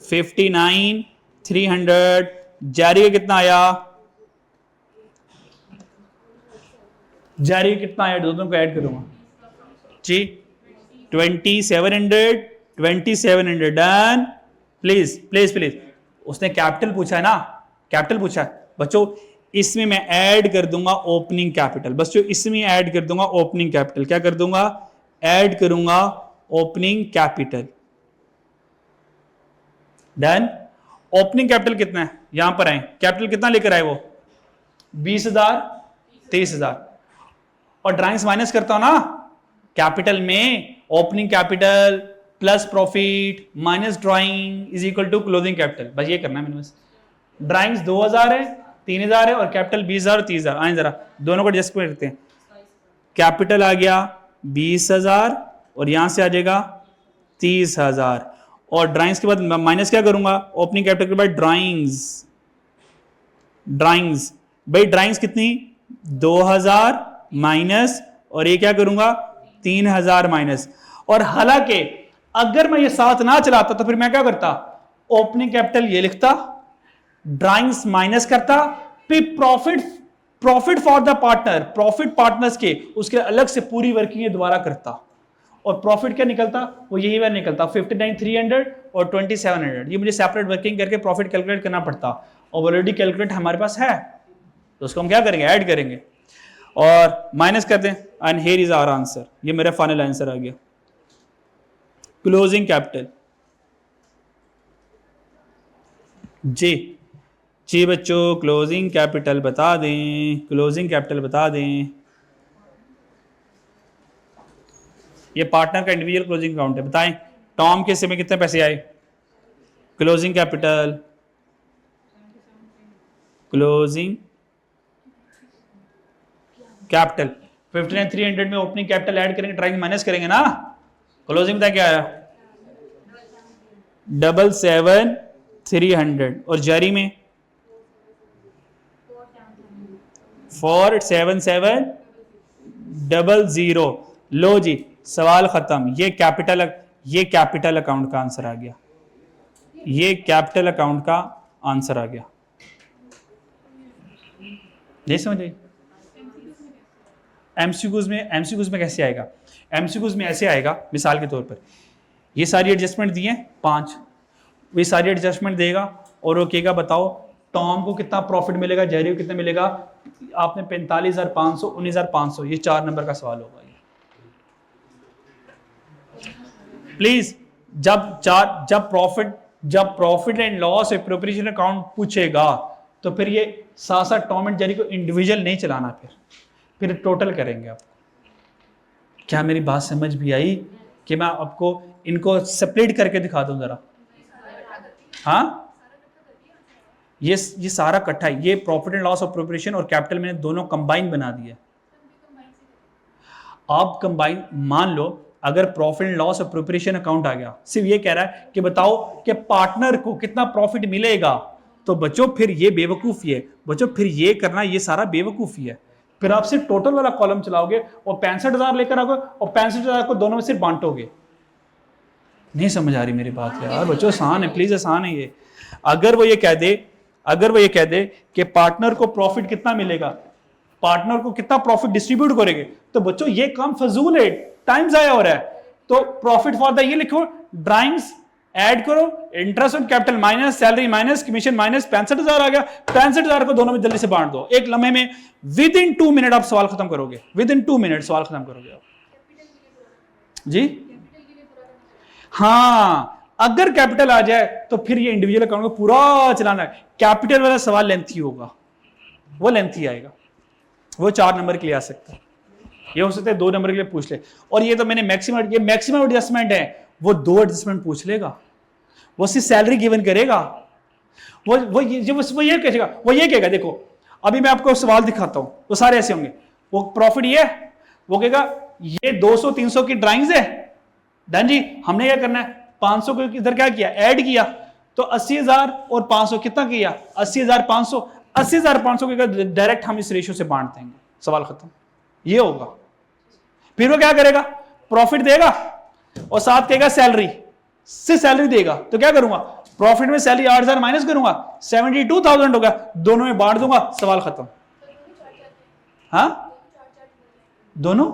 59,300। जेरी का कितना आया? दोनों को ऐड करूंगा जी, 2,700। डन। प्लीज उसने कैपिटल पूछा है ना, बच्चों इसमें मैं ऐड कर दूंगा ओपनिंग कैपिटल। क्या कर दूंगा? ऐड करूंगा opening capital. Done. Opening capital कितना है? यहां पर आए, कैपिटल कितना लेकर आए वो? 20,000, 23,000। और ड्राइंग्स माइनस करता हूं ना, कैपिटल में opening capital plus profit minus drawing is equal to closing capital. बस ये करना है मैंने। बस ड्राइंग्स 2000 है, 3000 है, और कैपिटल 20000 और 30000। आए जरा दोनों को एडजस्ट करते हैं। कैपिटल आ गया 20000 और यहां से आ जाएगा 30000, और ड्राइंग्स के बाद माइनस क्या करूंगा, ओपनिंग कैपिटल के बाद ड्राइंग्स। ड्राइंग्स भाई ड्राइंग्स कितनी 2000 माइनस, और ये क्या करूंगा 3000 माइनस। और हालांकि अगर मैं ये साथ ना चलाता तो फिर मैं क्या करता, ओपनिंग कैपिटल ये लिखता, ड्राइंग्स माइनस करता, फिर profit for the partner, profit partners के उसके अलग से पूरी वर्किंग दोबारा करता, और प्रॉफिट क्या निकलता, वो यही बार निकलता 59,300 और 2700। ये मुझे सेपरेट वर्किंग करके प्रॉफिट कैलकुलेट करना पड़ता, और ऑलरेडी कैलकुलेट हमारे पास है, तो उसको हम क्या करेंगे, ऐड करेंगे और माइनस कर दें। And here is our answer, ये मेरा फाइनल आंसर आ गया। क्लोजिंग कैपिटल जी बच्चों, क्लोजिंग कैपिटल बता दें, क्लोजिंग कैपिटल बता दें। ये पार्टनर का इंडिविजुअल क्लोजिंग अकाउंट है, बताएं टॉम के हिस्से में कितने पैसे आए। क्लोजिंग कैपिटल, क्लोजिंग कैपिटल 59,300 में ओपनिंग कैपिटल ऐड करेंगे, ड्राइंग माइनस करेंगे ना, क्लोजिंग बता क्या आया 77,300, और जारी में 477,000। लो जी सवाल खत्म। ये कैपिटल अकाउंट का आंसर आ गया, ये कैपिटल अकाउंट का आंसर आ गया। नहीं समझ आई? एमसीक्यूज में कैसे आएगा, एमसीक्यूज में ऐसे आएगा, मिसाल के तौर पर ये सारी एडजस्टमेंट दिए 5, ये सारी एडजस्टमेंट देगा और वो कहेगा बताओ टॉम को कितना प्रॉफिट मिलेगा, जेरी को कितना मिलेगा। आपने 45,500, 19,500, ये 4 नंबर का सवाल होगा। प्लीज जब profit and loss appropriation account पूछेगा तो फिर ये साथ साथ टॉम एंड जेरी को इंडिविजुअल नहीं चलाना, फिर टोटल करेंगे आप। क्या मेरी बात समझ भी आई कि मैं आपको इनको सेपरेट करके दिखा दूं जरा। हाँ ये सारा इकट्ठा है, ये प्रॉफिट एंड लॉस एप्रोप्रिएशन और कैपिटल मैंने दोनों कंबाइन बना दिया। आप कंबाइन मान लो अगर profit and loss appropriation account आ गया, सिर्फ ये कह रहा है कि बताओ कि पार्टनर को कितना प्रॉफिट मिलेगा, तो बच्चों फिर ये बेवकूफी है, बच्चों फिर ये करना ये सारा बेवकूफी है। फिर आप सिर्फ टोटल वाला कॉलम चलाओगे और 65,000 लेकर आओगे और 65,000 को दोनों में सिर्फ बांटोगे। नहीं समझ आ रही मेरी बात यार बच्चों, आसान है, प्लीज आसान है ये। अगर वो ये कह दे कि पार्टनर को प्रॉफिट कितना मिलेगा, पार्टनर को कितना प्रॉफिट डिस्ट्रीब्यूट करेंगे, तो बच्चों ये काम फजूल है, टाइम जाया हो रहा है। तो प्रॉफिट फॉर द ये लिखो, ड्राइंग्स ऐड करो, interest on capital minus, salary minus, commission minus, 65,000 आ गया। 65,000 को दोनों में जल्दी से बांट दो, एक लम्हे में विद इन 2 मिनट आप सवाल खत्म करोगे, विद इन 2 मिनट सवाल खत्म करोगे आप जी। हाँ अगर कैपिटल आ जाए तो फिर ये इंडिविजुअल अकाउंट को पूरा चलाना है। कैपिटल वाला सवाल लेंथी होगा, वो लेंथी आएगा, वो 4 नंबर के लिए आ सकता है, ये हो सकता है 2 नंबर के लिए पूछ ले। और ये तो मैंने मैक्सिमम एडजस्टमेंट है, वो 2 एडजस्टमेंट पूछ लेगा, वो सिर्फ सैलरी गिवन करेगा, वो ये कहेगा देखो अभी मैं आपको सवाल दिखाता हूं, वो सारे ऐसे होंगे। वो प्रॉफिट ये वो कहेगा ये 200-300 की ड्राइंग्स है डन जी, हमने क्या करना है 500 को इधर क्या किया, ऐड किया, तो 80,000 और 500 कितना किया 80,500, 80,500 को डायरेक्ट हम इस रेशियो से बांट देंगे, सवाल खत्म। ये होगा। फिर वो क्या करेगा, प्रॉफिट देगा और साथ कहेगा सैलरी से सैलरी देगा, तो क्या करूंगा प्रॉफिट में सैलरी 8,000 माइनस करूंगा, 72,000 होगा, दोनों में बांट दूंगा, सवाल खत्म। हाँ दोनों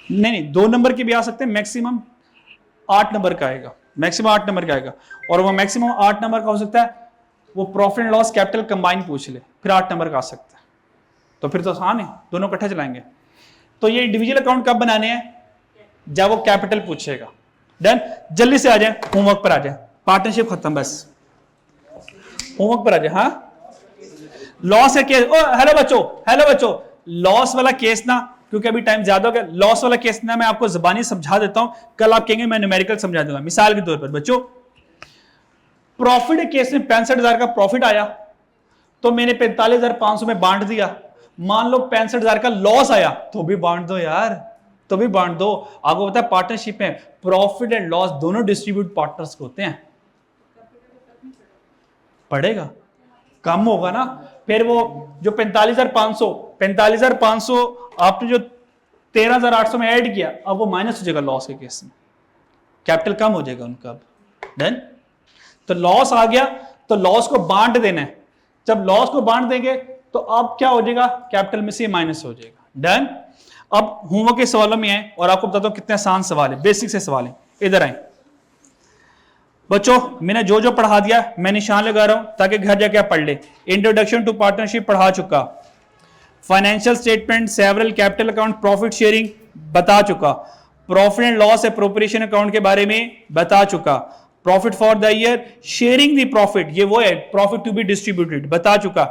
नहीं 2 नंबर के भी आ सकते हैं, मैक्सिमम 8 नंबर का आएगा, मैक्सिमम 8 नंबर का आएगा। और वो मैक्सिमम 8 नंबर का हो सकता है वो profit and loss capital combine पूछ ले, फिर 8 नंबर का आ सकता है। तो फिर तो आसान है, दोनों इकट्ठा चलाएंगे। तो ये इंडिविजुअल अकाउंट कब बनाने हैं, जब वो कैपिटल पूछेगा। डन, जल्दी से आ जाए, होमवर्क पर आ जाए, पार्टनरशिप खत्म, बस होमवर्क पर आ जाए। हाँ लॉस है केस, हेलो बच्चों लॉस वाला केस ना क्योंकि अभी टाइम ज्यादा हो गया। लॉस वाला केस ना मैं आपको ज़बानी समझा देता हूं, कल आप कहेंगे मैं न्यूमेरिकल समझा दूंगा। मिसाल के तौर पर बच्चों, प्रॉफिट केस में 65,000 का प्रॉफिट आया तो मैंने 45,500 में बांट दिया। मान लो 65,000 का लॉस आया तो भी बांट दो यार, तो भी बांट दो। आपको पता है पार्टनरशिप में प्रॉफिट एंड लॉस दोनों डिस्ट्रीब्यूट पार्टनर्स को होते हैं। पड़ेगा, कम होगा ना। फिर वो जो 45,500 आपने जो 13,800 में ऐड किया, अब वो माइनस हो जाएगा लॉस के केस में, कैपिटल कम हो जाएगा उनका। अब डन। तो लॉस आ गया तो लॉस को बांट देना है। जब लॉस को बांट देंगे तो अब क्या हो जाएगा, कैपिटल में से माइनस हो जाएगा। डन। अब होमवर्क के सवालों में है और आपको बताता हूं कितने आसान सवाल है, बेसिक से सवाल है। इधर आए बच्चों, मैंने जो जो पढ़ा दिया मैं निशान लगा रहा हूं ताकि घर जाके आप पढ़ ले। इंट्रोडक्शन टू पार्टनरशिप पढ़ा चुका, financial statement, several capital account, profit sharing बता चुका, profit and loss appropriation account के बारे में बता चुका, profit for the year, sharing the profit, ये वो है प्रॉफिट टू बी डिस्ट्रीब्यूटेड, बता चुका।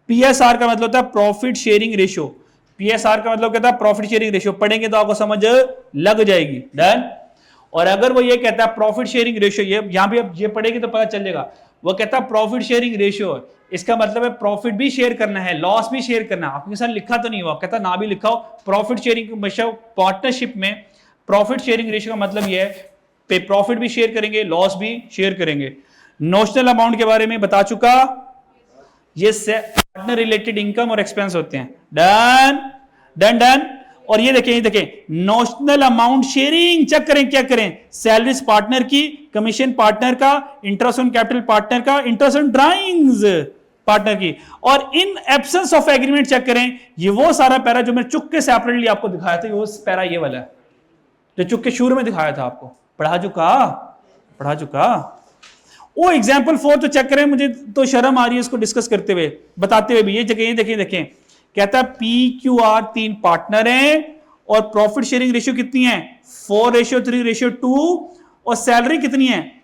पीएसआर का मतलब होता है प्रॉफिट शेयरिंग रेशियो, पीएसआर का मतलब कहता है प्रॉफिट शेयरिंग रेशियो, पढ़ेंगे तो आपको समझ लग जाएगी। डन। और अगर वो ये कहता है प्रॉफिट शेयरिंग रेशियो, ये यहां भी अब ये पढ़ेगी तो पता चल जाएगा, वो कहता है प्रॉफिट शेयरिंग रेशियो, इसका मतलब है प्रॉफिट भी शेयर करना है, लॉस भी शेयर करना है। आपके साथ लिखा तो नहीं हुआ, कहता ना भी लिखा हो, प्रॉफिट शेयरिंग पार्टनरशिप में प्रॉफिट शेयरिंग रेशियो का मतलब ये है प्रॉफिट भी शेयर करेंगे, लॉस भी शेयर करेंगे। नोशनल अमाउंट के बारे में बता चुका, ये पार्टनर रिलेटेड इनकम और एक्सपेंस होते हैं। Done done done. और ये देखें नोशनल अमाउंट शेयरिंग चेक करें, क्या करें, सैलरीज पार्टनर की, कमीशन पार्टनर का, इंटरेस्ट ऑन कैपिटल पार्टनर का, इंटरेस्ट ऑन ड्राइंग्स पार्टनर की, और in absence of agreement check करें। ये वो सारा पैरा जो मैं चुपके से सेपरेटली आपको दिखाया था, वो पैरा ये वाला है जो चुपके शुरू में दिखाया था आपको, पढ़ा चुका। वो एग्जाम्पल 4 तो चेक करें, मुझे तो शर्म आ रही है इसको डिस्कस करते हुए, बताते हुए भी। ये जगह देखें, कहता है PQR 3 पार्टनर हैं और प्रॉफिट शेयरिंग रेशियो कितनी है, 4:3:2, और सैलरी कितनी है,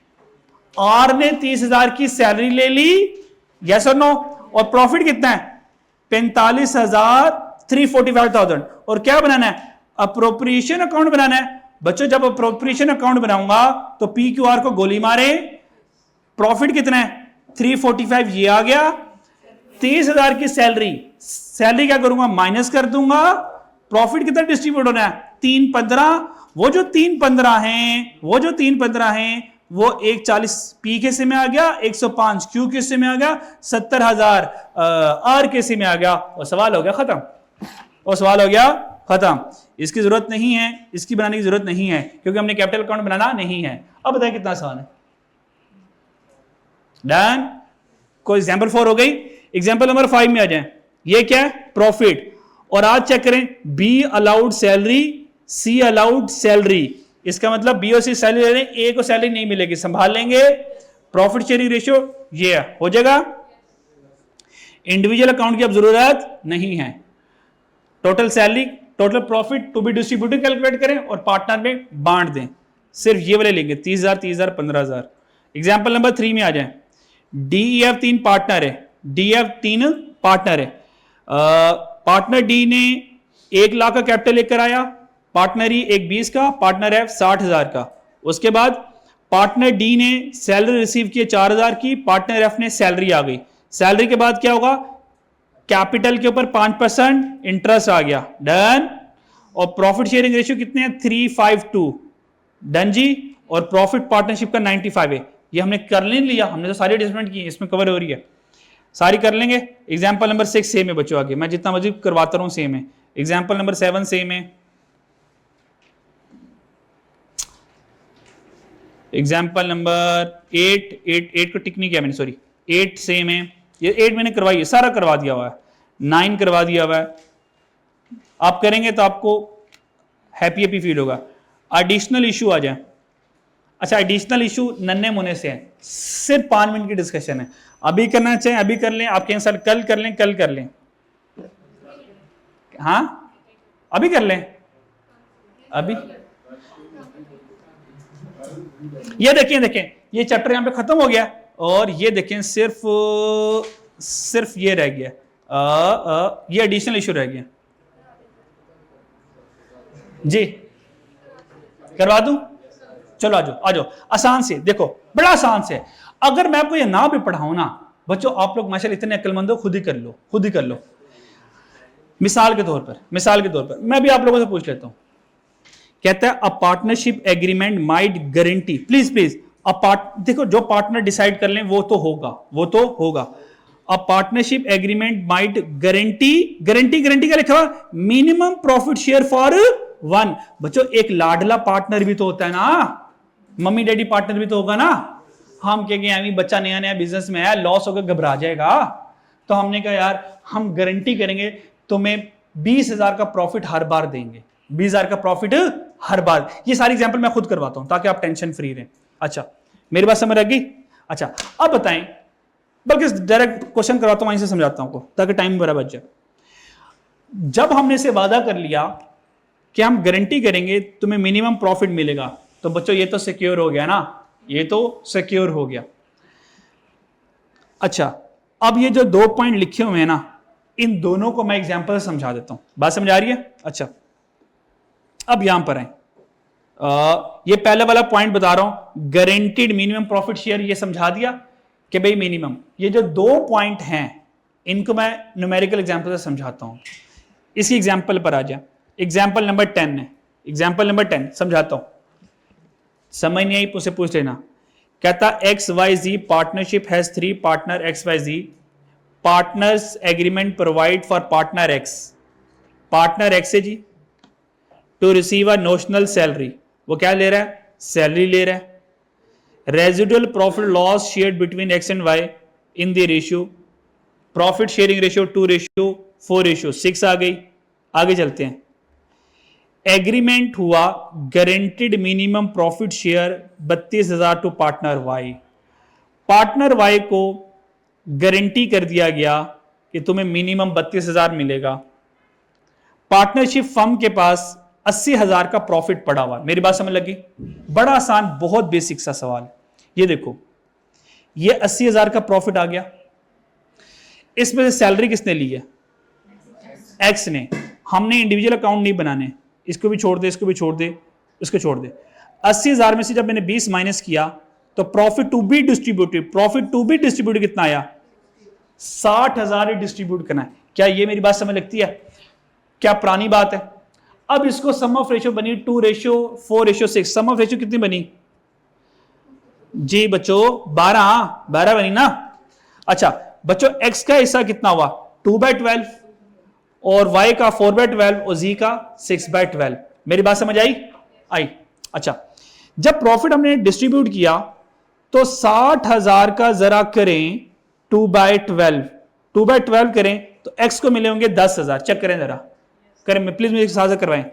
आर ने 30,000 की सैलरी ले ली, यस और नो, और प्रॉफिट कितना है 45,345,000। और क्या बनाना है, अप्रोप्रिएशन अकाउंट बनाना है। बच्चों जब अप्रोप्रिएशन अकाउंट बनाऊंगा तो PQR को गोली मारे, प्रॉफिट कितना है 345, ये आ गया, 30,000 की सैलरी क्या करूंगा, माइनस कर दूंगा, प्रॉफिट कितना डिस्ट्रीब्यूट होना है 315। वो जो 315 हैं वो 140 पी के हिस्से में आ गया, 105 क्यू के हिस्से में आ गया, 70,000 आर के हिस्से में आ गया, और सवाल हो गया खत्म। इसकी जरूरत नहीं है, इसकी बनाने की जरूरत नहीं है, क्योंकि हमने कैपिटल अकाउंट बनाना नहीं है। अब बताएं कितना आसान है। डन। कोई एग्जाम्पल 4 हो गई। एग्जाम्पल नंबर 5 में आ जाए। ये क्या है, प्रॉफिट, और आज चेक करें, B allowed salary, C allowed salary, इसका मतलब बी और सी सैलरी ले रहे हैं, ए को सैलरी नहीं मिलेगी, संभाल लेंगे। प्रॉफिट शेयरिंग रेशियो ये हो जाएगा। इंडिविजुअल अकाउंट की अब जरूरत नहीं है। Total salary, total profit to be distributed calculate करें और पार्टनर में बांट दें, सिर्फ ये वाले लेंगे, 30,000, 30,000, 15,000। एग्जाम्पल नंबर 3 में आ जाए। DEF 3 पार्टनर है। पार्टनर डी ने 1 लाख का कैपिटल लेकर आया, पार्टनर ई 1 का, पार्टनर एफ 60,000 का। उसके बाद पार्टनर डी ने सैलरी रिसीव किए 4,000 की, पार्टनर एफ ने सैलरी आ गई। सैलरी के बाद क्या होगा, कैपिटल के ऊपर 5% इंटरेस्ट आ गया। डन। और प्रॉफिट शेयरिंग रेशियो कितने हैं, 3:5:2। डन जी। और प्रॉफिट पार्टनरशिप का 95 है। ये हमने कर नहीं लिया, हमने तो सारी एडजस्टमेंट की, इसमें कवर हो रही है, सारी कर लेंगे। एग्जाम्पल नंबर 6 सेम है बच्चों, आगे मैं जितना मर्जी करवाता रहूं सेम है। एग्जाम्पल नंबर 7 सेम है। एग्जाम्पल नंबर 8 को टिक नहीं किया मैंने, सॉरी, 8 सेम है। ये 8 मैंने करवाई है, सारा करवा दिया हुआ है। 9 करवा दिया हुआ है। आप करेंगे तो आपको हैप्पी फील होगा। एडिशनल इशू आ जाए। अच्छा, एडिशनल इशू नन्हे मुन्ने से है, सिर्फ 5 मिनट की डिस्कशन है। अभी करना चाहिए अभी कर लें, आप कहें सर कल कर लें, हाँ अभी कर लें। अभी ये देखें ये चैप्टर यहां पे खत्म हो गया, और ये देखें सिर्फ ये रह गया, ये एडिशनल इशू रह गया। जी करवा दूं? चलो आ जाओ आ जाओ, आसान से देखो, बड़ा आसान से। अगर मैं आपको ये ना भी पढ़ाऊं ना बच्चों, आप लोग माशाल्लाह इतने अक्लमंद हो, खुद ही कर लो, खुद ही कर लो। मिसाल के तौर पर मैं भी आप लोगों से पूछ लेता हूं। कहता है a partnership agreement might guarantee, please please देखो जो पार्टनर डिसाइड कर लें वो तो होगा। A partnership agreement might guarantee क्या लिखा हुआ? Minimum profit share for one. बच्चों एक लाडला पार्टनर भी तो होता है ना, मम्मी डैडी पार्टनर भी तो होगा ना। हम कहेंगे अभी बच्चा नया नया बिजनेस में है, लॉस होकर घबरा जाएगा, तो हमने कहा यार हम गारंटी करेंगे तुम्हें 20,000 का प्रॉफिट हर बार देंगे, 20,000 का प्रॉफिट हर बार। ये सारी एग्जांपल मैं खुद करवाता हूं ताकि आप टेंशन फ्री रहें। अच्छा मेरी बात समझ आ गई? अच्छा अब बताएं, बल्कि डायरेक्ट क्वेश्चन करवाता हूं, वहीं से समझाता हूं ताकि टाइम बराबर बच जाए। जब हमने से वादा कर लिया कि हम गारंटी करेंगे तुम्हें मिनिमम प्रॉफिट मिलेगा, तो बच्चों ये तो सिक्योर हो गया ना, ये तो सिक्योर हो गया। अच्छा अब ये जो 2 पॉइंट लिखे हुए हैं ना, इन दोनों को मैं एग्जांपल से समझा देता हूं, बात समझ आ रही है? अच्छा अब यहां पर है, ये पहले वाला पॉइंट बता रहा हूं, गारंटीड मिनिमम प्रॉफिट शेयर, ये समझा दिया कि भाई मिनिमम। ये जो 2 पॉइंट हैं इनको मैं न्यूमेरिकल एग्जांपल से समझाता हूं। इसी एग्जांपल पर आ जा, एग्जांपल नंबर 10 है, एग्जांपल नंबर 10 समझाता हूं, समझ नहीं आई उसे पूछ लेना। कहता XYZ partnership has 3 partner XYZ, partners agreement provide for partner X, partner X है जी, to receive a notional salary, वो क्या ले रहा है? सैलरी ले रहा है। Residual profit loss shared between X and Y in the ratio, profit sharing ratio 2:4:6 आ गई। आगे चलते हैं, एग्रीमेंट हुआ guaranteed minimum profit share 32,000 to partner Y, partner Y को गारंटी कर दिया गया कि तुम्हें मिनिमम 32,000 मिलेगा। पार्टनरशिप फर्म के पास 80,000 का प्रॉफिट पड़ा हुआ। मेरी बात समझ लगी? बड़ा आसान, बहुत बेसिक सा सवाल। ये देखो ये 80,000 का प्रॉफिट आ गया, इसमें से सैलरी किसने ली है? X ने। हमने इंडिविजुअल अकाउंट नहीं बनाने, इसको भी छोड़ दे, इसको भी छोड़ दे, इसको छोड़ दे। 80,000 में से जब मैंने 20 माइनस किया तो प्रॉफिट टू बी डिस्ट्रीब्यूटेड कितना आया? 60,000 डिस्ट्रीब्यूट करना है। क्या ये मेरी बात समझ लगती है? क्या पुरानी बात है? अब इसको सम ऑफ रेशियो बनी 2:4:6, सम ऑफ रेशियो कितनी बनी जी बच्चों? 12 बनी ना। अच्छा बच्चों X का हिस्सा कितना हुआ? 2/12, और Y का 4/12 और Z का 6/12। मेरी बात समझ आई? अच्छा जब प्रॉफिट हमने डिस्ट्रीब्यूट किया तो 60,000 का जरा करें 2/12 करें तो X को मिले होंगे 10,000। चेक करें जरा, करें प्लीज, मेरे साथ करवाएं।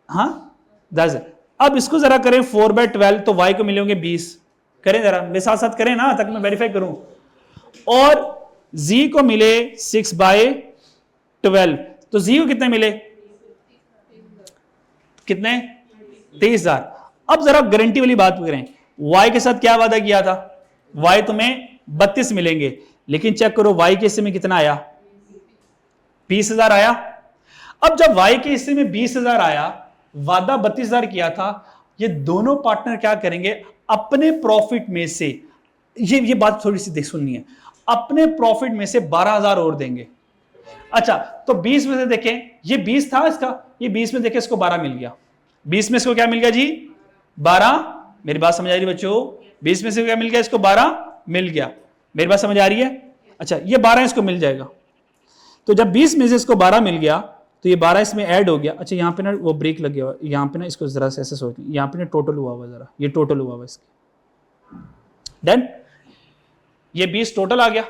हाँ 10। अब इसको जरा करें 4/12 तो Y को मिले होंगे 20। करें जरा मेरे साथ साथ करें ना, ताकि मैं वेरीफाई करूं। और Z को मिले 6/12 तो Z को कितने मिले? कितने? 23,000। अब जरा गारंटी वाली बात करें, Y के साथ क्या वादा किया था? Y तुम्हें 32 मिलेंगे, लेकिन चेक करो Y के हिस्से में कितना आया? 20,000 आया। अब जब Y के हिस्से में 20,000 आया, वादा 32,000 किया था, ये दोनों पार्टनर क्या करेंगे? अपने प्रॉफिट में से, ये बात थोड़ी सी देख सुननी है, अपने प्रॉफिट में से 12,000 और देंगे। अच्छा तो 20 में से देखें, ये 20 था इसका, ये 20 में देखें इसको 12 मिल गया। 20 में इसको क्या मिल गया जी? 12। मेरी बात समझ आ रही है बच्चों? 20 में से क्या मिल गया इसको? 12 मिल गया। मेरी बात समझ आ रही है? अच्छा ये 12 इसको मिल जाएगा। तो जब 20 में से इसको 12 मिल गया तो ये 12 इसमें ऐड हो गया। अच्छा यहाँ पे ना वो ब्रेक लगे हुआ, यहाँ पे ना इसको जरा से ऐसे सोच, यहाँ पे ना टोटल हुआ हुआ, जरा ये टोटल हुआ हुआ इसके। डन, ये 20 टोटल आ गया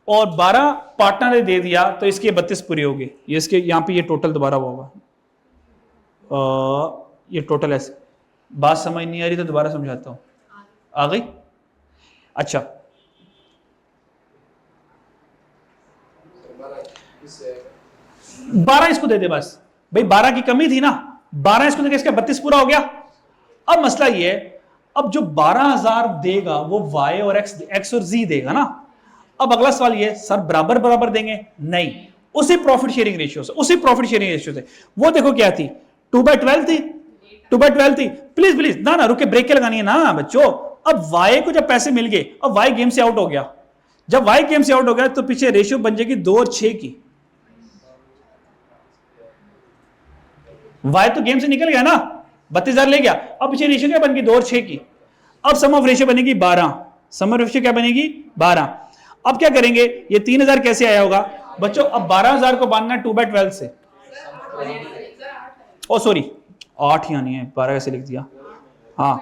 और 12 पार्टनर ने दे दिया तो इसके 32 पूरी हो गई। ये इसके यहाँ पे ये टोटल दोबारा हुआ हुआ, ये टोटल ऐसे। बात समझ नहीं आ रही तो दोबारा समझाता हूं। आ गई? अच्छा 12 इसको दे दे बस भाई, 12 की कमी थी ना, 12 इसको देके इसका 32 पूरा हो गया। अब मसला ये है, अब जो 12,000 देगा वो Y और X और Z देगा ना। अब अगला सवाल ये, सर बराबर बराबर देंगे? नहीं, उसी प्रॉफिट शेयरिंग रेशियो से, वो देखो क्या थी, 2/12 थी, 2/12 थी। प्लीज प्लीज ना रुके, ब्रेक के लगानी है ना बच्चों। अब वाई को जब पैसे मिल गए, अब वाई गेम से आउट हो गया। जब वाई गेम से आउट हो गया तो पीछे रेशियो बन जाएगी 2 और 6 की। वाई तो गेम से निकल गया ना, 32,000 ले गया। अब पीछे रेशियो क्या बन गई, 2 और 6 की। अब सम ऑफ रेशियो बनेगी 12, सम ऑफ रेशियो क्या बनेगी 12। अब क्या करेंगे, ये 3,000 कैसे आया होगा बच्चों। अब 12,000 को बांधना 2/12 से, ओ सॉरी 8 ही आनी है, 12 कैसे लिख दिया। हाँ,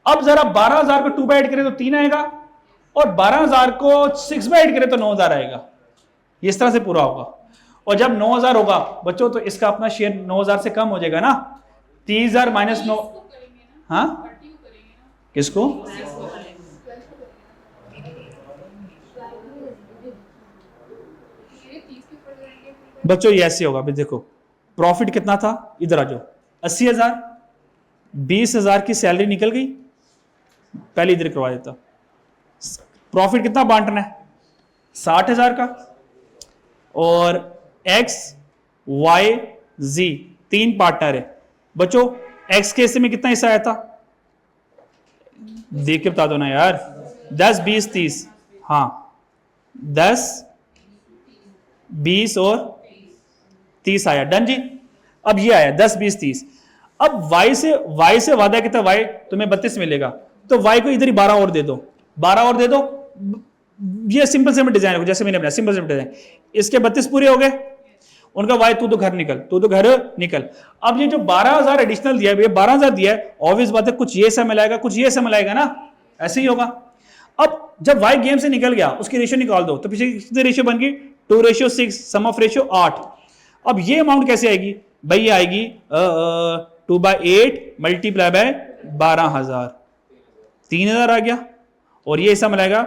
अब जरा 12,000 को 2/8 करें तो 3 आएगा, और 12,000 को 6/8 करें तो 9,000 आएगा। इस तरह से पूरा होगा। और जब 9,000 होगा बच्चों तो इसका अपना शेयर 9,000 से कम हो जाएगा ना। 30,000 माइनस 9, हाँ किसको, बच्चों ये ऐसे होगा। अभी देखो प्रॉफिट कितना था, इधर आ जाओ, 80,000, 20,000 की सैलरी निकल गई, पहले इधर करवा देता। प्रॉफिट कितना बांटना है, 60,000 का। और एक्स वाई जी 3 पार्टनर है बच्चों। एक्स के हिस्से में कितना हिस्सा आया था, देख के बता दो ना यार। 10, 20, 30, हाँ 10, 20 और 30 आया, डन जी। अब ये आया 10, 20, 30। अब y से वादा कितना, y तुम्हें 32 मिलेगा, तो y को इधर ही 12 और दे दो, 12 और दे दो। ये सिंपल डिजाइन है जैसे मैंने बनाया, सिंपल डिजाइन। इसके 32 पूरे हो गए, उनका y तू तो घर निकल, तू तो घर निकल। अब ये जो 12,000 एडिशनल दिया है, 12,000 दिया है, ऑब्वियस बात है कुछ ये से मिलाएगा, कुछ ये से मिलाएगा ना, ऐसे ही होगा। अब जब y गेम से निकल गया, उसकी रेशियो निकाल दो, तो पीछे कितनी रेशियो बन गई, 2:6, सम ऑफ रेशियो 8। अब ये अमाउंट कैसे आएगी भाई, ये आएगी 2/8 मल्टीप्लाई बाय 12,000, 3,000 आ गया। और ये हिस्सा मिलाएगा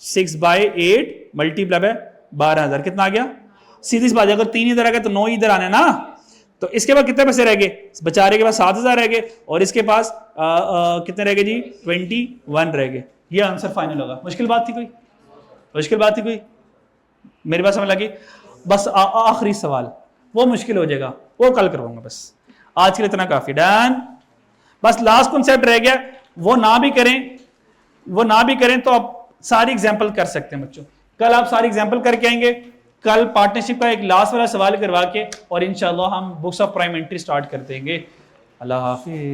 6/8 मल्टीप्लाई बाय 12,000, कितना आ गया, सीधी सी बात है, अगर 3 इधर आ गया तो 9 इधर आने ना। तो इसके बाद कितने पैसे रह गए, बेचारे के पास 7,000 रह गए, और इसके पास कितने रह गए जी, 21 रह गए। ये आंसर फाइनल होगा। मुश्किल बात थी कोई, मुश्किल बात थी कोई, मेरी बात समझ लगी। बस आखिरी सवाल वो मुश्किल हो जाएगा, वो कल करवाऊंगा। बस आज के लिए इतना काफी, डन। बस लास्ट कॉन्सेप्ट रह गया, वो ना भी करें तो आप सारी एग्जांपल कर सकते हैं बच्चों। कल आप सारी एग्जांपल करके आएंगे, कल पार्टनरशिप का एक लास्ट वाला सवाल करवा के, और इंशाल्लाह हम books of prime entry start कर देंगे। अल्लाह हाफिज।